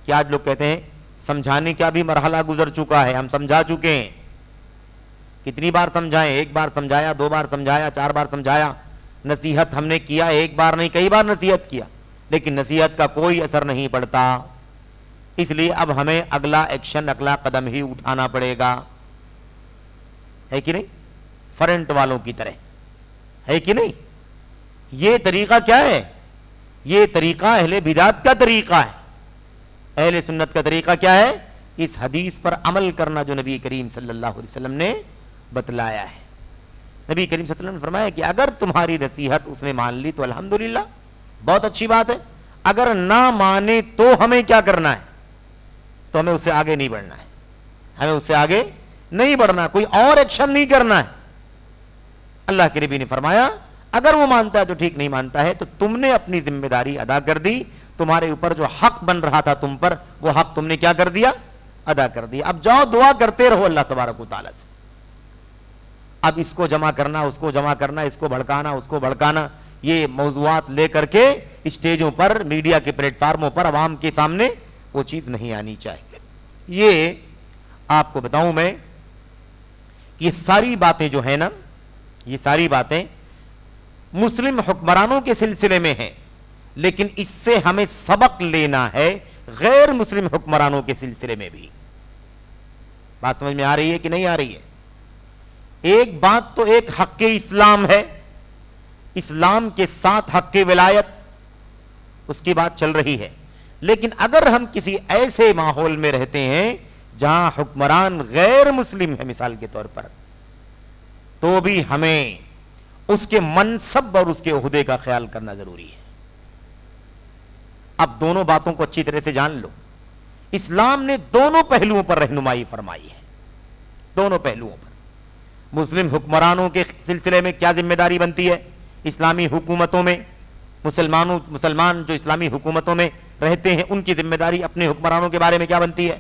کہ آج لوگ کہتے ہیں سمجھانے کا بھی مرحلہ گزر چکا ہے، ہم سمجھا چکے ہیں، کتنی بار سمجھائیں، ایک بار سمجھایا، دو بار سمجھایا، چار بار سمجھایا، نصیحت ہم نے کیا، ایک بار نہیں کئی بار نصیحت کیا، لیکن نصیحت کا کوئی اثر نہیں پڑتا، اس لیے اب ہمیں اگلا ایکشن، اگلا قدم ہی اٹھانا پڑے گا، ہے کہ نہیں؟ فرنٹ والوں کی طرح، ہے کہ نہیں؟ یہ طریقہ کیا ہے؟ یہ طریقہ اہل بدعت کا طریقہ ہے۔ اہل سنت کا طریقہ کیا ہے؟ اس حدیث پر عمل کرنا جو نبی کریم صلی اللہ علیہ وسلم نے بتلایا ہے۔ نبی کریم صلی اللہ علیہ وسلم نے فرمایا کہ اگر تمہاری نصیحت اس نے مان لی تو الحمدللہ، بہت اچھی بات ہے، اگر نہ مانے تو ہمیں کیا کرنا ہے؟ تو ہمیں اس سے آگے نہیں بڑھنا ہے، ہمیں اس سے آگے نہیں بڑھنا، کوئی اور ایکشن نہیں کرنا ہے۔ اللہ کے نبی نے فرمایا اگر وہ مانتا ہے تو ٹھیک، نہیں مانتا ہے تو تم نے اپنی ذمہ داری ادا کر دی، تمہارے اوپر جو حق بن رہا تھا تم پر، وہ حق تم نے کیا کر دیا؟ ادا کر دیا۔ اب جاؤ دعا کرتے رہو اللہ تبارک و تعالیٰ سے۔ اب اس کو جمع کرنا، اس کو جمع کرنا، اس کو بھڑکانا، اس کو بھڑکانا، یہ موضوعات لے کر کے اسٹیجوں پر، میڈیا کے پلیٹ فارموں پر عوام کے سامنے وہ چیز نہیں آنی چاہیے۔ یہ آپ کو بتاؤں میں، یہ ساری باتیں جو ہیں نا، یہ ساری باتیں مسلم حکمرانوں کے سلسلے میں ہیں، لیکن اس سے ہمیں سبق لینا ہے غیر مسلم حکمرانوں کے سلسلے میں بھی۔ بات سمجھ میں آ رہی ہے کہ نہیں آ رہی ہے؟ ایک بات تو ایک حق اسلام ہے، اسلام کے ساتھ حق ولایت، اس کی بات چل رہی ہے، لیکن اگر ہم کسی ایسے ماحول میں رہتے ہیں جہاں حکمران غیر مسلم ہے مثال کے طور پر، تو بھی ہمیں اس کے منصب اور اس کے عہدے کا خیال کرنا ضروری ہے۔ اب دونوں باتوں کو اچھی طرح سے جان لو، اسلام نے دونوں پہلوؤں پر رہنمائی فرمائی ہے، دونوں پہلوؤں پر۔ مسلم حکمرانوں کے سلسلے میں کیا ذمہ داری بنتی ہے؟ اسلامی حکومتوں میں مسلمان جو اسلامی حکومتوں میں رہتے ہیں ان کی ذمہ داری اپنے حکمرانوں کے بارے میں کیا بنتی ہے؟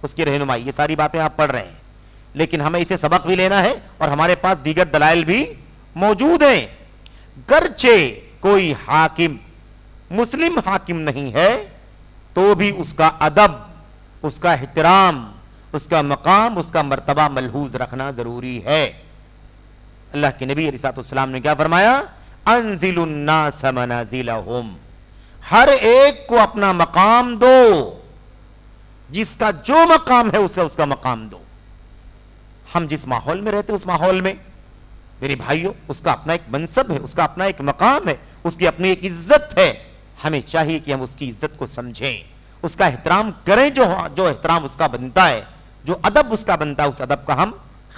اس کی رہنمائی۔ یہ ساری باتیں آپ پڑھ رہے ہیں، لیکن ہمیں اسے سبق بھی لینا ہے اور ہمارے پاس دیگر دلائل بھی موجود ہیں۔ گرچہ کوئی حاکم مسلم حاکم نہیں ہے تو بھی اس کا ادب، اس کا احترام، اس کا مقام، اس کا مرتبہ ملحوظ رکھنا ضروری ہے۔ اللہ کے نبی علیہ السلام نے کیا فرمایا؟ انزل الناس منازلہم، ہر ایک کو اپنا مقام دو، جس کا جو مقام ہے اسے اس کا مقام دو۔ ہم جس ماحول میں رہتے اس ماحول میں میرے بھائیوں اس کا اپنا ایک منصب ہے، اس کا اپنا ایک مقام ہے، اس کی اپنی ایک عزت ہے۔ ہمیں چاہیے کہ ہم اس کی عزت کو سمجھیں، اس کا احترام کریں، جو احترام اس کا بنتا ہے، جو ادب اس کا بنتا ہے اس ادب کا ہم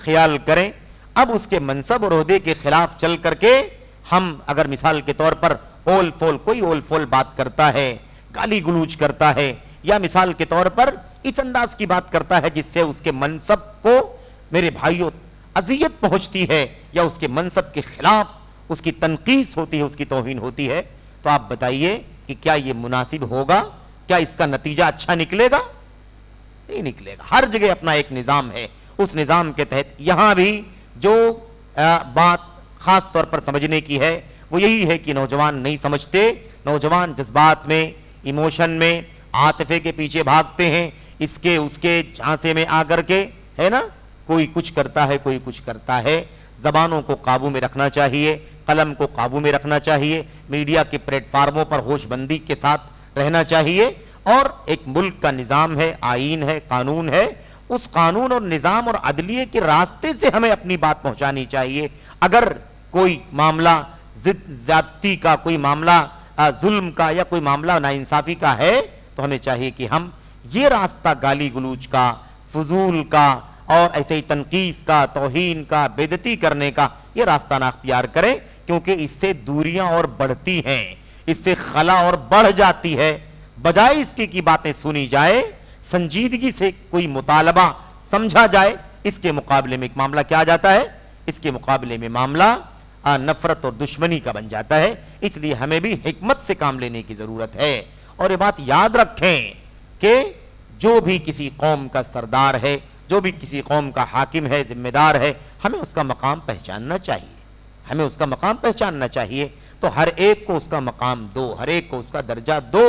خیال کریں۔ اب اس کے منصب اور عہدے کے خلاف چل کر کے ہم اگر مثال کے طور پر کوئی اول فول بات کرتا ہے، گالی گلوچ کرتا ہے، یا مثال کے طور پر اس انداز کی بات کرتا ہے جس سے اس کے منصب کو میرے بھائیوں اذیت پہنچتی ہے، یا اس کے منصب کے خلاف اس کی تنقیص ہوتی ہے، اس کی توہین ہوتی ہے، تو آپ بتائیے کہ کیا یہ مناسب ہوگا؟ کیا اس کا نتیجہ اچھا نکلے گا؟ نہیں نکلے گا۔ ہر جگہ اپنا ایک نظام ہے، اس نظام کے تحت یہاں بھی جو بات خاص طور پر سمجھنے کی ہے وہ یہی ہے کہ نوجوان نہیں سمجھتے، نوجوان جذبات میں، ایموشن میں، عاطفے کے پیچھے بھاگتے ہیں، اس کے جھانسے میں آ کر کے، ہے نا، کوئی کچھ کرتا ہے، کوئی کچھ کرتا ہے۔ زبانوں کو قابو میں رکھنا چاہیے، قلم کو قابو میں رکھنا چاہیے، میڈیا کے پلیٹ فارموں پر ہوش بندی کے ساتھ رہنا چاہیے، اور ایک ملک کا نظام ہے، آئین ہے، قانون ہے، اس قانون اور نظام اور عدلیے کے راستے سے ہمیں اپنی بات پہنچانی چاہیے۔ اگر کوئی معاملہ زیادتی کا، کوئی معاملہ ظلم کا، یا کوئی معاملہ ناانصافی کا ہے تو ہمیں چاہیے کہ ہم یہ راستہ گالی گلوچ کا، فضول کا، اور ایسے ہی تنقیص کا، توہین کا، بے عزتی کرنے کا یہ راستہ نہ اختیار کریں، کیونکہ اس سے دوریاں اور بڑھتی ہیں، اس سے خلا اور بڑھ جاتی ہے۔ بجائے اس کی باتیں سنی جائے، سنجیدگی سے کوئی مطالبہ سمجھا جائے، اس کے مقابلے میں ایک معاملہ کیا جاتا ہے؟ اس کے مقابلے میں معاملہ نفرت اور دشمنی کا بن جاتا ہے۔ اس لیے ہمیں بھی حکمت سے کام لینے کی ضرورت ہے، اور یہ بات یاد رکھیں کہ جو بھی کسی قوم کا سردار ہے، جو بھی کسی قوم کا حاکم ہے، ذمہ دار ہے، ہمیں اس کا مقام پہچاننا چاہیے، ہمیں اس کا مقام پہچاننا چاہیے۔ تو ہر ایک کو اس کا مقام دو، ہر ایک کو اس کا درجہ دو۔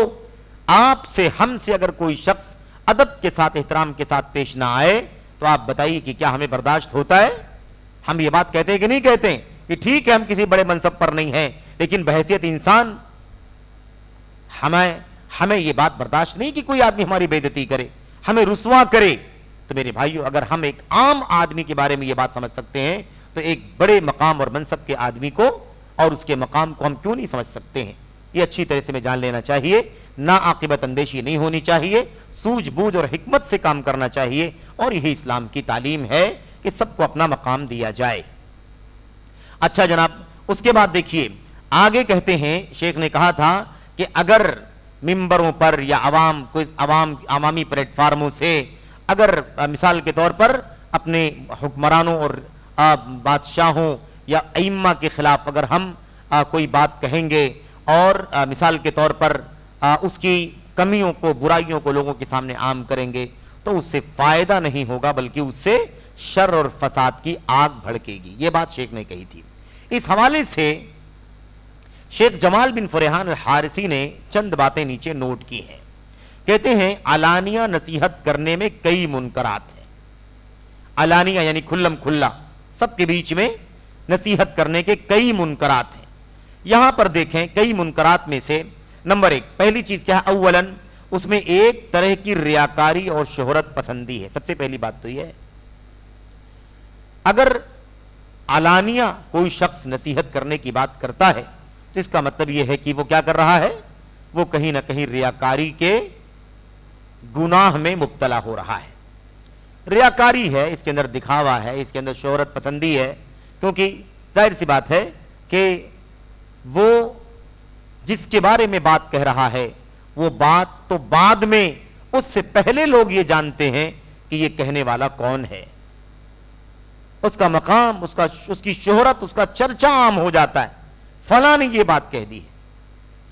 آپ سے، ہم سے اگر کوئی شخص ادب کے ساتھ، احترام کے ساتھ پیش نہ آئے تو آپ بتائیے کہ کیا ہمیں برداشت ہوتا ہے؟ ہم یہ بات کہتے ہیں کہ نہیں کہتے ہیں کہ ٹھیک ہے ہم کسی بڑے منصب پر نہیں ہیں، لیکن بحیثیت انسان ہمیں یہ بات برداشت نہیں کہ کوئی آدمی ہماری بے عزتی کرے، ہمیں رسوا کرے۔ تو میرے بھائیو، اگر ہم ایک عام آدمی کے بارے میں یہ بات سمجھ سکتے ہیں تو ایک بڑے مقام اور منصب کے آدمی کو اور اس کے مقام کو ہم کیوں نہیں سمجھ سکتے ہیں؟ یہ اچھی طرح سے میں جان لینا چاہیے، نا عاقبت اندیشی نہیں ہونی چاہیے، سوجھ بوجھ اور حکمت سے کام کرنا چاہیے، اور یہی اسلام کی تعلیم ہے کہ سب کو اپنا مقام دیا جائے۔ اچھا جناب، اس کے بعد دیکھیے آگے کہتے ہیں، شیخ نے کہا تھا کہ اگر ممبروں پر یا عوامی پلیٹ فارموں سے اگر مثال کے طور پر اپنے حکمرانوں اور بادشاہوں یا ائمہ کے خلاف اگر ہم کوئی بات کہیں گے اور مثال کے طور پر اس کی کمیوں کو، برائیوں کو لوگوں کے سامنے عام کریں گے تو اس سے فائدہ نہیں ہوگا، بلکہ اس سے شر اور فساد کی آگ بھڑکے گی۔ یہ بات شیخ نے کہی تھی۔ اس حوالے سے شیخ جمال بن فریحان الحارثی نے چند باتیں نیچے نوٹ کی ہیں۔ کہتے ہیں علانیہ نصیحت کرنے میں کئی منکرات ہیں۔ علانیہ یعنی کھلم کھلا، سب کے بیچ میں نصیحت کرنے کے کئی منکرات ہیں۔ یہاں پر دیکھیں کئی منکرات میں سے نمبر 1، پہلی چیز کیا ہے؟ اولاً اس میں ایک طرح کی ریاکاری اور شہرت پسندی ہے۔ سب سے پہلی بات تو یہ ہے، اگر علانیہ کوئی شخص نصیحت کرنے کی بات کرتا ہے تو اس کا مطلب یہ ہے کہ وہ کیا کر رہا ہے؟ وہ کہیں نہ کہیں ریاکاری کے گناہ میں مبتلا ہو رہا ہے۔ ریاکاری ہے، اس کے اندر دکھاوا ہے، اس کے اندر شہرت پسندی ہے، کیونکہ ظاہر سی بات ہے کہ وہ جس کے بارے میں بات کہہ رہا ہے وہ بات تو بعد میں، اس سے پہلے لوگ یہ جانتے ہیں کہ یہ کہنے والا کون ہے، اس کا مقام، اس کی شہرت، اس کا چرچا عام ہو جاتا ہے، فلاں نے یہ بات کہہ دی ہے،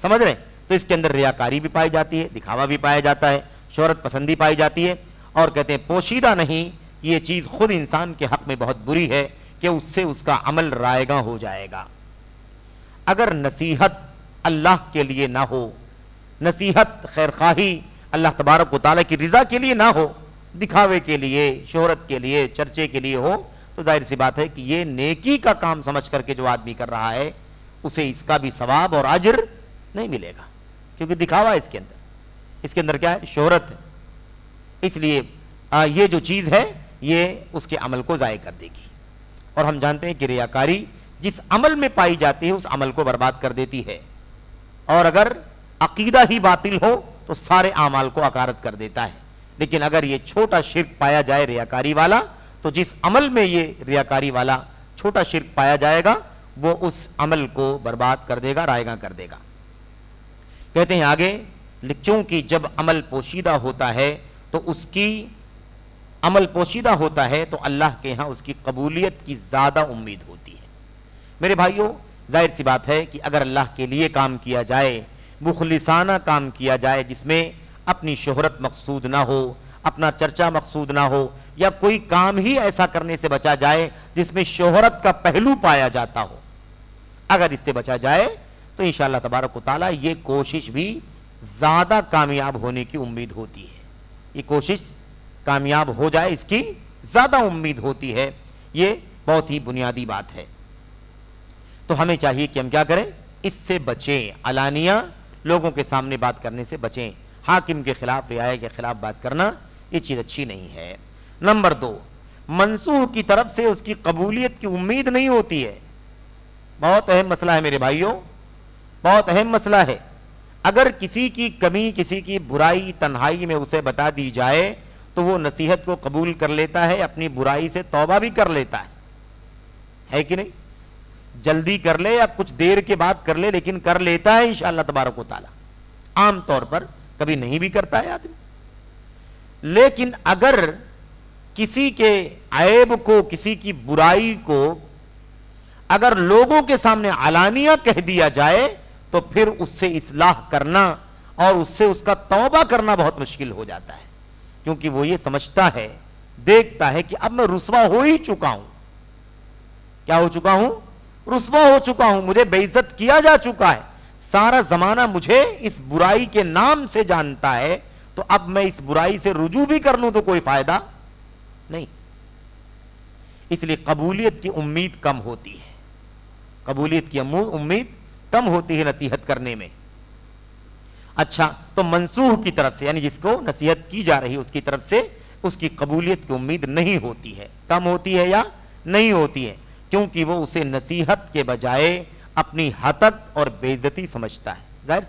سمجھ رہے ہیں؟ تو اس کے اندر ریاکاری بھی پائی جاتی ہے، دکھاوا بھی پایا جاتا ہے، شہرت پسندی پائی جاتی ہے، اور کہتے ہیں پوشیدہ نہیں، یہ چیز خود انسان کے حق میں بہت بری ہے کہ اس سے اس کا عمل رائیگاں ہو جائے گا۔ اگر نصیحت اللہ کے لیے نہ ہو، نصیحت خیرخواہی اللہ تبارک و تعالیٰ کی رضا کے لیے نہ ہو، دکھاوے کے لیے، شہرت کے لیے، چرچے کے لیے ہو، تو ظاہر سی بات ہے کہ یہ نیکی کا کام سمجھ کر کے جو آدمی کر رہا ہے اسے اس کا بھی ثواب اور اجر نہیں ملے گا، کیونکہ دکھاوا ہے اس کے اندر کیا ہے؟ شہرت ہے۔ اس لیے یہ جو چیز ہے یہ اس کے عمل کو ضائع کر دے گی، اور ہم جانتے ہیں کہ ریاکاری جس عمل میں پائی جاتی ہے اس عمل کو برباد کر دیتی ہے، اور اگر عقیدہ ہی باطل ہو تو سارے اعمال کو عکارت کر دیتا ہے۔ لیکن اگر یہ چھوٹا شرک پایا جائے ریاکاری والا، تو جس عمل میں یہ ریاکاری والا چھوٹا شرک پایا جائے گا وہ اس عمل کو برباد کر دے گا، رائیگاں کر دے گا۔ کہتے ہیں آگے، کیونکہ جب عمل پوشیدہ ہوتا ہے تو اس کی عمل پوشیدہ ہوتا ہے تو اللہ کے ہاں اس کی قبولیت کی زیادہ امید ہوتی ہے۔ میرے بھائیوں، ظاہر سی بات ہے کہ اگر اللہ کے لیے کام کیا جائے، مخلصانہ کام کیا جائے، جس میں اپنی شہرت مقصود نہ ہو، اپنا چرچا مقصود نہ ہو، یا کوئی کام ہی ایسا کرنے سے بچا جائے جس میں شہرت کا پہلو پایا جاتا ہو، اگر اس سے بچا جائے تو انشاءاللہ تبارک و تعالی یہ کوشش بھی زیادہ کامیاب ہونے کی امید ہوتی ہے۔ یہ کوشش کامیاب ہو جائے اس کی زیادہ امید ہوتی ہے، یہ بہت ہی بنیادی بات ہے۔ تو ہمیں چاہیے کہ ہم کیا کریں؟ اس سے بچیں، علانیہ لوگوں کے سامنے بات کرنے سے بچیں۔ حاکم کے خلاف، رعایا کے خلاف بات کرنا یہ چیز اچھی نہیں ہے۔ نمبر 2، منصوح کی طرف سے اس کی قبولیت کی امید نہیں ہوتی ہے۔ بہت اہم مسئلہ ہے میرے بھائیوں، بہت اہم مسئلہ ہے۔ اگر کسی کی کمی، کسی کی برائی تنہائی میں اسے بتا دی جائے تو وہ نصیحت کو قبول کر لیتا ہے، اپنی برائی سے توبہ بھی کر لیتا ہے کہ نہیں؟ جلدی کر لے یا کچھ دیر کے بعد کر لے، لیکن کر لیتا ہے انشاءاللہ تبارک و تعالی۔ عام طور پر کبھی نہیں بھی کرتا ہے آدمی۔ لیکن اگر کسی کے عیب کو، کسی کی برائی کو اگر لوگوں کے سامنے علانیہ کہہ دیا جائے تو پھر اس سے اصلاح کرنا اور اس سے اس کا توبہ کرنا بہت مشکل ہو جاتا ہے، کیونکہ وہ یہ سمجھتا ہے، دیکھتا ہے کہ اب میں رسوا ہو ہی چکا ہوں۔ کیا ہو چکا ہوں؟ رسوا ہو چکا ہوں، مجھے بے عزت کیا جا چکا ہے، سارا زمانہ مجھے اس برائی کے نام سے جانتا ہے، تو اب میں اس برائی سے رجوع بھی کر لوں تو کوئی فائدہ نہیں۔ اس لیے قبولیت کی امید کم ہوتی ہے، قبولیت کی امید کم ہوتی ہے نصیحت کرنے میں۔ اچھا، تو منصوح کی طرف سے، یعنی جس کو نصیحت کی جا رہی ہے اس کی طرف سے اس کی قبولیت کی امید نہیں ہوتی ہے، کم ہوتی ہے یا نہیں ہوتی ہے، کیونکہ وہ اسے نصیحت کے بجائے اپنی ہتک اور بے عزتی سمجھتا ہے۔ ظاہر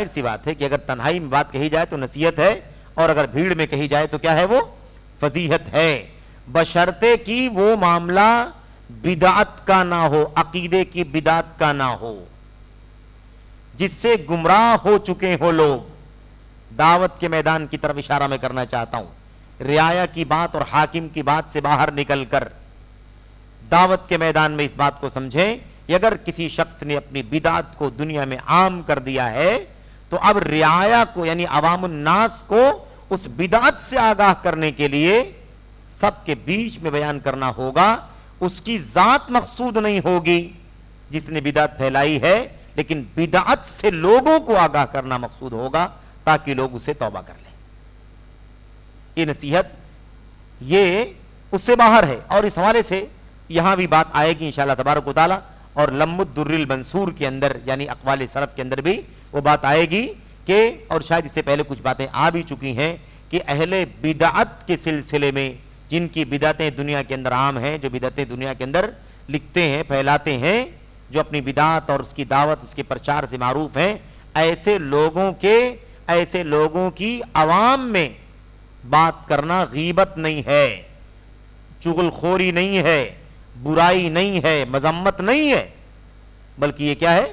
سی بات ہے کہ اگر تنہائی میں بات کہی جائے تو نصیحت ہے، اور اگر بھیڑ میں کہی جائے تو کیا ہے؟ وہ فضیحت ہے، بشرطے کہ وہ معاملہ بدعت کا نہ ہو، عقیدے کی بدعت کا نہ ہو، جس سے گمراہ ہو چکے ہو لوگ۔ دعوت کے میدان کی طرف اشارہ میں کرنا چاہتا ہوں، رعایا کی بات اور حاکم کی بات سے باہر نکل کر دعوت کے میدان میں اس بات کو سمجھیں کہ اگر کسی شخص نے اپنی بدعت کو دنیا میں عام کر دیا ہے تو اب رعایا کو، یعنی عوام الناس کو، اس بدعت سے آگاہ کرنے کے لیے سب کے بیچ میں بیان کرنا ہوگا۔ اس کی ذات مقصود نہیں ہوگی جس نے بدعت پھیلائی ہے، لیکن بدعت سے لوگوں کو آگاہ کرنا مقصود ہوگا تاکہ لوگ اسے توبہ کر لیں۔ یہ نصیحت یہ اس سے باہر ہے، اور اس حوالے سے یہاں بھی بات آئے گی انشاءاللہ تبارک و تعالی، اور لم الدر المنصور کے اندر، یعنی اقوال سلف کے اندر بھی وہ بات آئے گی کہ، اور شاید اس سے پہلے کچھ باتیں آ بھی چکی ہیں، کہ اہل بدعت کے سلسلے میں جن کی بدعتیں دنیا کے اندر عام ہیں، جو بدعتیں دنیا کے اندر لکھتے ہیں، پھیلاتے ہیں، جو اپنی بدعت اور اس کی دعوت، اس کے پرچار سے معروف ہیں، ایسے لوگوں کی عوام میں بات کرنا غیبت نہیں ہے، چغل خوری نہیں ہے، برائی نہیں ہے، مذمت نہیں ہے، بلکہ یہ کیا ہے؟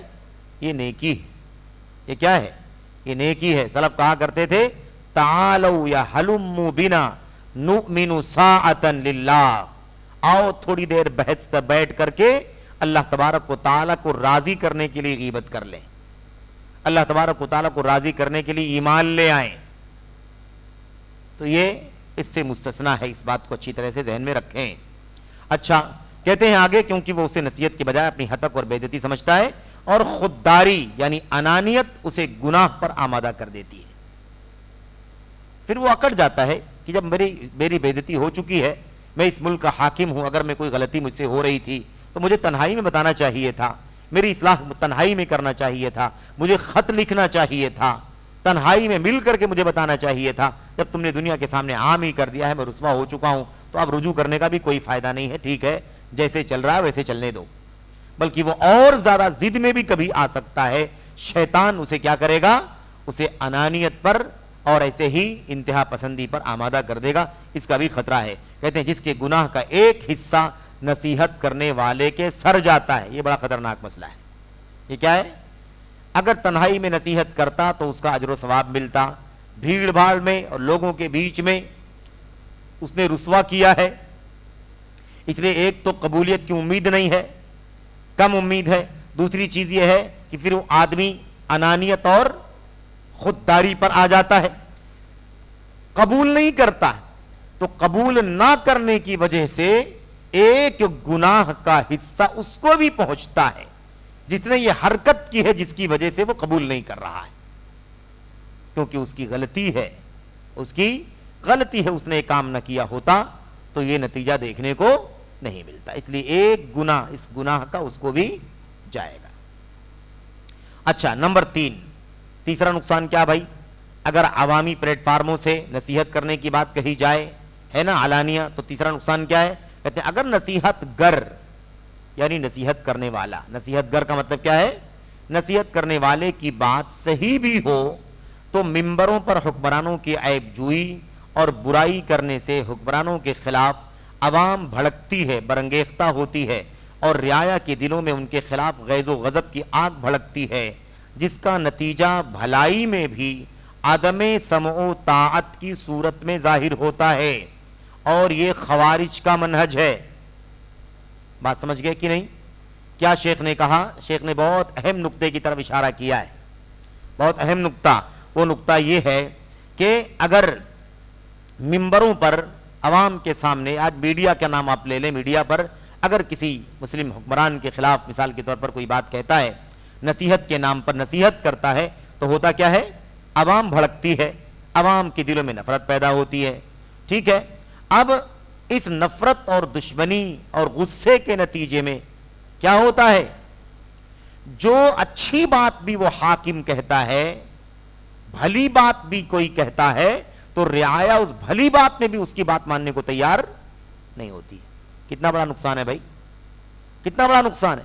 یہ نیکی ہے۔ یہ کیا ہے؟ یہ نیکی ہے۔ سلف کہا کرتے تھے، تعالوا یا حلموا بنا نؤمن ساعتا للہ، آؤ تھوڑی دیر بیٹھ کر کے اللہ تبارک و تعالیٰ کو راضی کرنے کے لیے غیبت کر لیں، اللہ تبارک و تعالیٰ کو راضی کرنے کے لیے ایمان لے آئیں۔ تو یہ اس سے مستثنا ہے، اس بات کو اچھی طرح سے ذہن میں رکھیں۔ اچھا، کہتے ہیں آگے، کیونکہ وہ اسے نصیحت کے بجائے اپنی ہتک اور بے عزتی سمجھتا ہے، اور خودداری یعنی انانیت اسے گناہ پر آمادہ کر دیتی ہے۔ پھر وہ اکڑ جاتا ہے کہ جب میری بے عزتی ہو چکی ہے، میں اس ملک کا حاکم ہوں, اگر میں کوئی غلطی مجھ سے ہو رہی تھی تو مجھے تنہائی میں بتانا چاہیے تھا, میری اصلاح تنہائی میں کرنا چاہیے تھا, مجھے خط لکھنا چاہیے تھا, تنہائی میں مل کر کے مجھے بتانا چاہیے تھا. جب تم نے دنیا کے سامنے عام ہی کر دیا ہے, میں رسوا ہو چکا ہوں, تو اب رجوع کرنے کا بھی کوئی فائدہ نہیں ہے. ٹھیک ہے, جیسے چل رہا ہے ویسے چلنے دو. بلکہ وہ اور زیادہ ضد میں بھی کبھی آ سکتا ہے. شیطان اسے کیا کرے گا, اسے انانیت پر اور ایسے ہی انتہا پسندی پر آمادہ کر دے گا. اس کا بھی خطرہ ہے. کہتے ہیں جس کے گناہ کا ایک حصہ نصیحت کرنے والے کے سر جاتا ہے, یہ بڑا خطرناک مسئلہ ہے. یہ کیا ہے؟ اگر تنہائی میں نصیحت کرتا تو اس کا اجر و ثواب ملتا, بھیڑ بھاڑ میں اور لوگوں کے بیچ میں اس نے رسوا کیا ہے, اس لیے ایک تو قبولیت کی امید نہیں ہے, کم امید ہے. دوسری چیز یہ ہے کہ پھر وہ آدمی انانیت اور خودداری پر آ جاتا ہے, قبول نہیں کرتا. تو قبول نہ کرنے کی وجہ سے ایک گناہ کا حصہ اس کو بھی پہنچتا ہے جس نے یہ حرکت کی ہے, جس کی وجہ سے وہ قبول نہیں کر رہا ہے, کیونکہ اس کی غلطی ہے, اس کی غلطی ہے. اس نے کام نہ کیا ہوتا تو یہ نتیجہ دیکھنے کو نہیں ملتا. اس لیے ایک گناہ, اس گناہ کا اس کو بھی جائے گا. اچھا, نمبر 3, تیسرا نقصان کیا بھائی؟ اگر عوامی پلیٹ فارموں سے نصیحت کرنے کی بات کہی جائے, ہے نا, علانیہ, تو تیسرا نقصان کیا ہے؟ کہتے ہیں اگر نصیحت گر یعنی نصیحت کرنے والا, نصیحت گر کا مطلب کیا ہے؟ نصیحت کرنے والے کی بات صحیح بھی ہو تو ممبروں پر حکمرانوں کی عیب جوئی اور برائی کرنے سے حکمرانوں کے خلاف عوام بھڑکتی ہے, برانگیختہ ہوتی ہے, اور رعایا کے دلوں میں ان کے خلاف غیظ و غضب کی آگ بھڑکتی ہے, جس کا نتیجہ بھلائی میں بھی عدم سمع و طاعت کی صورت میں ظاہر ہوتا ہے. اور یہ خوارج کا منہج ہے. بات سمجھ گئے کہ نہیں؟ کیا شیخ نے کہا؟ شیخ نے بہت اہم نقطے کی طرف اشارہ کیا ہے, بہت اہم نقطہ. وہ نقطہ یہ ہے کہ اگر ممبروں پر عوام کے سامنے, آج میڈیا کا نام آپ لے لیں, میڈیا پر اگر کسی مسلم حکمران کے خلاف مثال کے طور پر کوئی بات کہتا ہے, نصیحت کے نام پر نصیحت کرتا ہے, تو ہوتا کیا ہے؟ عوام بھڑکتی ہے, عوام کے دلوں میں نفرت پیدا ہوتی ہے. ٹھیک ہے, اب اس نفرت اور دشمنی اور غصے کے نتیجے میں کیا ہوتا ہے؟ جو اچھی بات بھی وہ حاکم کہتا ہے, بھلی بات بھی کوئی کہتا ہے, تو رعایا اس بھلی بات میں بھی اس کی بات ماننے کو تیار نہیں ہوتی. کتنا بڑا نقصان ہے بھائی, کتنا بڑا نقصان ہے.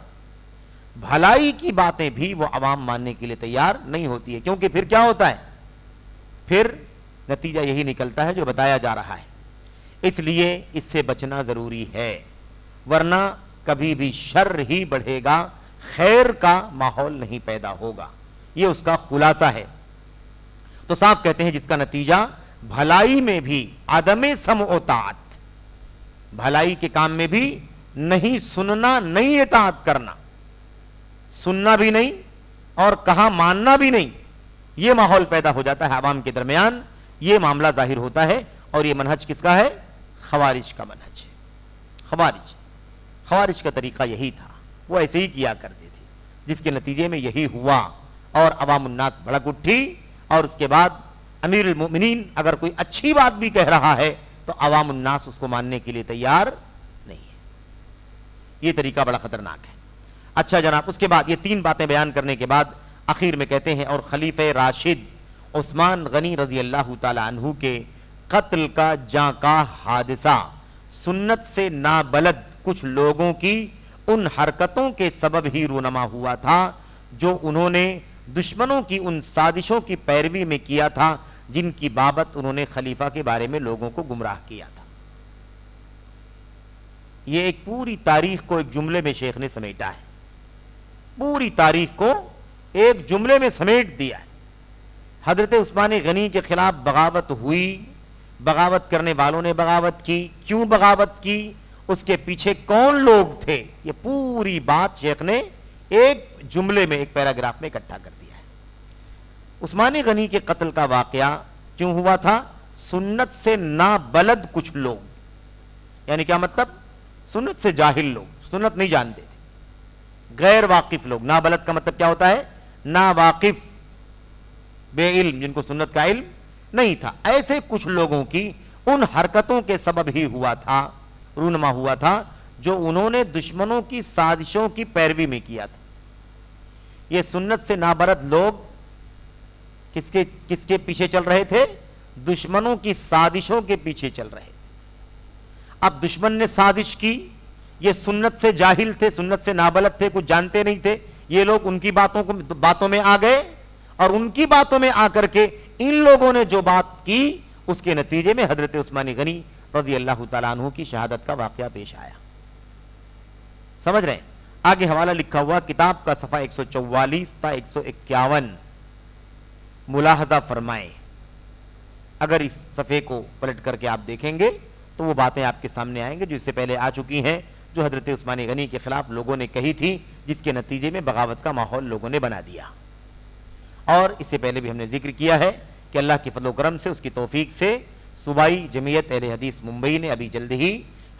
بھلائی کی باتیں بھی وہ عوام ماننے کے لیے تیار نہیں ہوتی ہے, کیونکہ پھر کیا ہوتا ہے؟ پھر نتیجہ یہی نکلتا ہے جو بتایا جا رہا ہے. اس لیے اس سے بچنا ضروری ہے, ورنہ کبھی بھی شر ہی بڑھے گا, خیر کا ماحول نہیں پیدا ہوگا. یہ اس کا خلاصہ ہے. تو صاف کہتے ہیں جس کا نتیجہ بھلائی میں بھی عدم سمع و طاعت, بھلائی کے کام میں بھی نہیں سننا, نہیں اطاعت کرنا, سننا بھی نہیں اور کہا ماننا بھی نہیں, یہ ماحول پیدا ہو جاتا ہے عوام کے درمیان. یہ معاملہ ظاہر ہوتا ہے. اور یہ منہج کس کا ہے؟ خوارج کا منہج ہے. خوارج کا طریقہ یہی تھا, وہ ایسے ہی کیا کرتے تھے, جس کے نتیجے میں یہی ہوا اور عوام الناس بھڑک اٹھی. اور اس کے بعد امیر المؤمنین اگر کوئی اچھی بات بھی کہہ رہا ہے تو عوام الناس اس کو ماننے کے لیے تیار نہیں ہے. یہ طریقہ بڑا خطرناک ہے. اچھا جناب, اس کے بعد یہ 3 باتیں بیان کرنے کے بعد آخر میں کہتے ہیں اور خلیفہ راشد عثمان غنی رضی اللہ تعالی عنہ کے قتل کا جاں کا حادثہ سنت سے نابلد کچھ لوگوں کی ان حرکتوں کے سبب ہی رونما ہوا تھا جو انہوں نے دشمنوں کی ان سازشوں کی پیروی میں کیا تھا جن کی بابت انہوں نے خلیفہ کے بارے میں لوگوں کو گمراہ کیا تھا. یہ ایک پوری تاریخ کو ایک جملے میں شیخ نے سمیٹا ہے, پوری تاریخ کو ایک جملے میں سمیٹ دیا ہے. حضرت عثمان غنی کے خلاف بغاوت ہوئی, بغاوت کرنے والوں نے بغاوت کی, کیوں بغاوت کی, اس کے پیچھے کون لوگ تھے, یہ پوری بات شیخ نے ایک جملے میں, ایک پیراگراف میں اکٹھا کر دیا ہے. عثمان غنی کے قتل کا واقعہ کیوں ہوا تھا؟ سنت سے نابلد کچھ لوگ, یعنی کیا مطلب؟ سنت سے جاہل لوگ, سنت نہیں جانتے تھے, غیر واقف لوگ. نابلد کا مطلب کیا ہوتا ہے؟ نا واقف, بے علم, جن کو سنت کا علم نہیں تھا. ایسے کچھ لوگوں کی ان حرکتوں کے سبب ہی ہوا تھا رونما ہوا تھا جو انہوں نے دشمنوں کی سازشوں کی پیروی میں کیا تھا. یہ سنت سے نابرد لوگ کس کے پیچھے چل رہے تھے؟ دشمنوں کی سازشوں کے پیچھے چل رہے تھے. اب دشمن نے سازش کی، یہ سنت سے جاہل تھے، سنت سے نابلد تھے، کچھ جانتے نہیں تھے. یہ لوگ ان کی باتوں میں آ گئے، اور ان کی باتوں میں آ کر کے ان لوگوں نے جو بات کی اس کے نتیجے میں حضرت عثمان غنی رضی اللہ تعالیٰ عنہ کی شہادت کا واقعہ پیش آیا. سمجھ رہے ہیں؟ آگے حوالہ لکھا ہوا کتاب کا صفحہ 144 تا 151 ملاحظہ فرمائیں. اگر اس صفحے کو پلٹ کر کے آپ دیکھیں گے تو وہ باتیں آپ کے سامنے آئیں گے جو اس سے پہلے آ چکی ہیں، جو حضرت عثمان غنی کے خلاف لوگوں نے کہی تھی، جس کے نتیجے میں بغاوت کا ماحول لوگوں نے بنا دیا. اور اس سے پہلے بھی ہم نے ذکر کیا ہے کہ اللہ کے فضل و کرم سے، اس کی توفیق سے، صوبائی جمعیت اہل حدیث ممبئی نے ابھی جلد ہی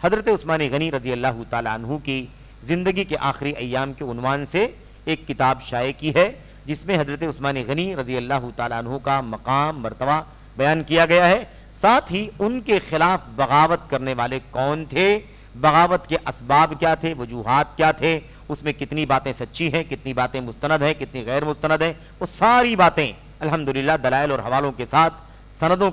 حضرت عثمان غنی رضی اللہ تعالیٰ عنہ کی زندگی کے آخری ایام کے عنوان سے ایک کتاب شائع کی ہے، جس میں حضرت عثمان غنی رضی اللہ تعالیٰ عنہ کا مقام مرتبہ بیان کیا گیا ہے. ساتھ ہی ان کے خلاف بغاوت کرنے والے کون تھے، بغاوت کے اسباب کیا تھے، وجوہات کیا تھے، اس میں کتنی باتیں سچی ہیں، کتنی باتیں مستند ہیں، کتنی غیر مستند ہیں، وہ ساری باتیں الحمدللہ دلائل اور حوالوں کے ساتھ، سندوں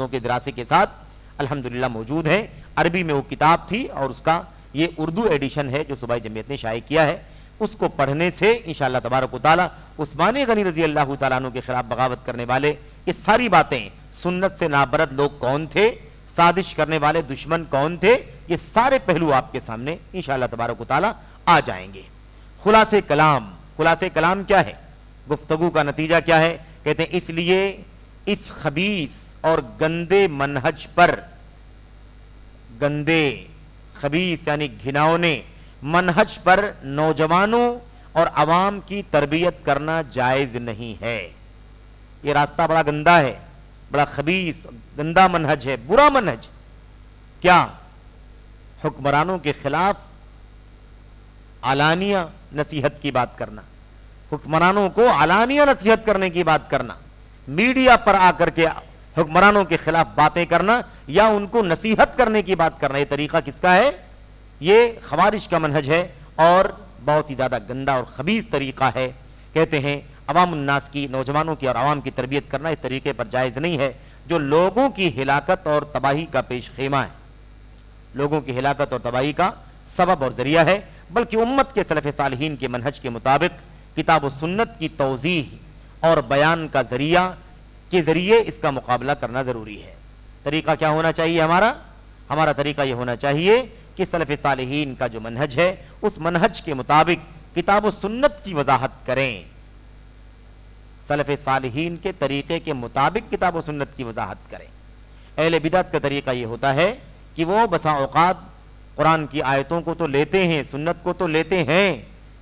کے دراسے کے ساتھ الحمدللہ موجود ہیں. عربی میں وہ کتاب تھی اور اس کا یہ اردو ایڈیشن ہے جو صوبائی جمعیت نے شائع کیا ہے. اس کو پڑھنے سے انشاءاللہ تبارک و تعالی عثمان غنی رضی اللہ تعالیٰ عنہ کے خلاف بغاوت کرنے والے یہ ساری باتیں، سنت سے نابرد لوگ کون تھے، سازش کرنے والے دشمن کون تھے، یہ سارے پہلو آپ کے سامنے انشاءاللہ تبارک و تعالی آ جائیں گے. خلاصے کلام کیا ہے، گفتگو کا نتیجہ کیا ہے؟ کہتے ہیں اس لیے اس خبیث اور گندے منہج پر، گندے خبیث یعنی گھناؤنے منہج پر نوجوانوں اور عوام کی تربیت کرنا جائز نہیں ہے. یہ راستہ بڑا گندا ہے، بڑا خبیث گندا منہج ہے، برا منہج. کیا؟ حکمرانوں کے خلاف علانیہ نصیحت کی بات کرنا، حکمرانوں کو علانیہ نصیحت کرنے کی بات کرنا، میڈیا پر آ کر کے حکمرانوں کے خلاف باتیں کرنا یا ان کو نصیحت کرنے کی بات کرنا، یہ طریقہ کس کا ہے؟ یہ خوارج کا منہج ہے اور بہت ہی زیادہ گندا اور خبیث طریقہ ہے. کہتے ہیں عوام الناس کی، نوجوانوں کی اور عوام کی تربیت کرنا اس طریقے پر جائز نہیں ہے جو لوگوں کی ہلاکت اور تباہی کا پیش خیمہ ہے، لوگوں کی ہلاکت اور تباہی کا سبب اور ذریعہ ہے. بلکہ امت کے سلف صالحین کے منہج کے مطابق کتاب و سنت کی توضیح اور بیان کا ذریعہ کے ذریعے اس کا مقابلہ کرنا ضروری ہے. طریقہ کیا ہونا چاہیے ہمارا طریقہ یہ ہونا چاہیے کہ سلف صالحین کا جو منہج ہے اس منہج کے مطابق کتاب و سنت کی وضاحت کریں. سلف صالحین کے طریقے کے مطابق کتاب و سنت کی وضاحت کریں. اہل بدعت کا طریقہ یہ ہوتا ہے کہ وہ بسا اوقات قرآن کی آیتوں کو تو لیتے ہیں، سنت کو تو لیتے ہیں،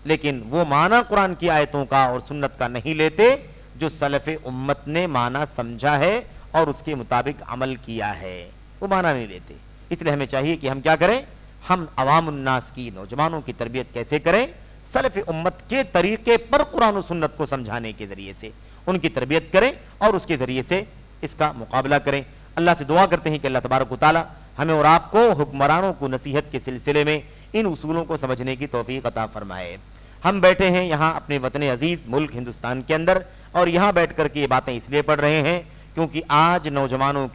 لیکن وہ معنی قرآن کی آیتوں کا اور سنت کا نہیں لیتے جو سلف امت نے معنی سمجھا ہے اور اس کے مطابق عمل کیا ہے، وہ معنی نہیں لیتے. اس لیے ہمیں چاہیے کہ ہم کیا کریں، ہم عوام الناس کی، نوجوانوں کی تربیت کیسے کریں؟ سلف امت کے طریقے پر قرآن و سنت کو سمجھانے کے ذریعے سے ان کی تربیت کریں اور اس کے ذریعے سے اس کا مقابلہ کریں. اللہ سے دعا کرتے ہیں کہ اللہ تبارک و تعالی ہمیں اور آپ کو حکمرانوں کو نصیحت کے سلسلے میں ان اصولوں کو سمجھنے کی توفیق عطا فرمائے. ہم بیٹھے ہیں یہاں اپنے وطن عزیز ملک ہندوستان کے اندر اور یہاں بیٹھ کر کے یہ باتیں اس لیے پڑھ رہے ہیں کیونکہ آج نوجوانوں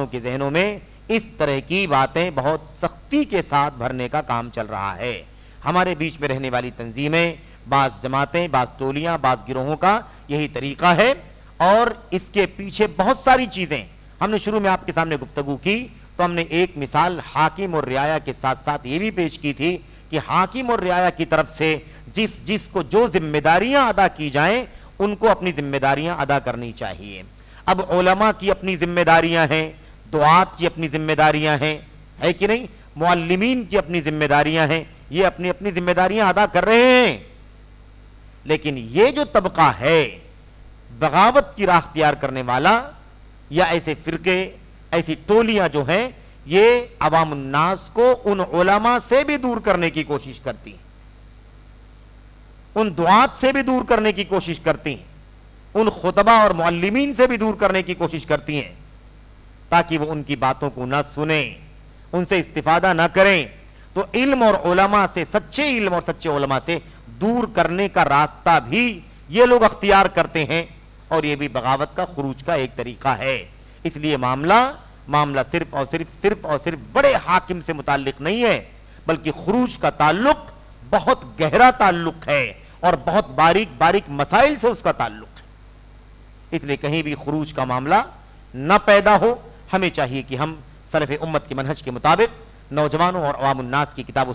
کے ذہنوں میں اس طرح کی باتیں بہت سختی کے ساتھ بھرنے کا کام چل رہا ہے. ہمارے بیچ میں رہنے والی تنظیمیں، بعض جماعتیں، بعض ٹولیاں، بعض گروہوں کا یہی طریقہ ہے اور اس کے پیچھے بہت ساری چیزیں. ہم نے شروع میں آپ کے سامنے گفتگو کی تو ہم نے ایک مثال حاکم اور رعایا کے ساتھ ساتھ یہ بھی پیش کی تھی کہ حاکم اور رعایا کی طرف سے جس کو جو ذمہ داریاں ادا کی جائیں ان کو اپنی ذمہ داریاں ادا کرنی چاہیے. اب علماء کی اپنی ذمہ داریاں ہیں، دعات کی اپنی ذمہ داریاں ہیں، ہے کہ نہیں؟ معلمین کی اپنی ذمہ داریاں ہیں، یہ اپنی اپنی ذمہ داریاں ادا کر رہے ہیں. لیکن یہ جو طبقہ ہے بغاوت کی راہ اختیار کرنے والا یا ایسے فرقے، ایسی ٹولیاں جو ہیں، یہ عوام الناس کو ان علماء سے بھی دور کرنے کی کوشش کرتی ہیں، ان دعات سے بھی دور کرنے کی کوشش کرتی ہیں، ان خطبہ اور معلمین سے بھی دور کرنے کی کوشش کرتی ہیں تاکہ وہ ان کی باتوں کو نہ سنیں، ان سے استفادہ نہ کریں تو علم اور علماء سے، سچے علم اور سچے علماء سے دور کرنے کا راستہ بھی یہ لوگ اختیار کرتے ہیں، اور یہ بھی بغاوت کا، خروج کا ایک طریقہ ہے۔ اس لیے معاملہ صرف اور صرف بڑے حاکم سے متعلق نہیں ہے، بلکہ خروج کا تعلق بہت گہرا تعلق ہے اور بہت باریک مسائل سے اس کا تعلق ہے۔ اس لیے کہیں بھی خروج کا معاملہ نہ پیدا ہو۔ ہمیں چاہیے کہ ہم سلف امت کے منہج کے مطابق نوجوانوں اور عوام الناس کی کتاب و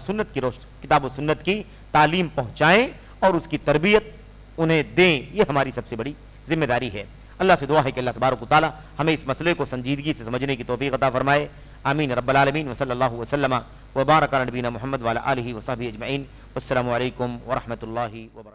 سنت کی تعلیم پہنچائیں اور اس کی تربیت انہیں دیں، یہ ہماری سب سے بڑی ذمہ داری ہے۔ اللہ سے دعا ہے کہ اللہ تبارک و تعالی ہمیں اس مسئلے کو سنجیدگی سے سمجھنے کی توفیق عطا فرمائے۔ آمین رب العالمین، وصلی اللہ وسلم وبارک علی نبینا محمد وعلی آلہ وصحبہ اجمعین۔ والسلام علیکم ورحمۃ اللہ وبرکاتہ۔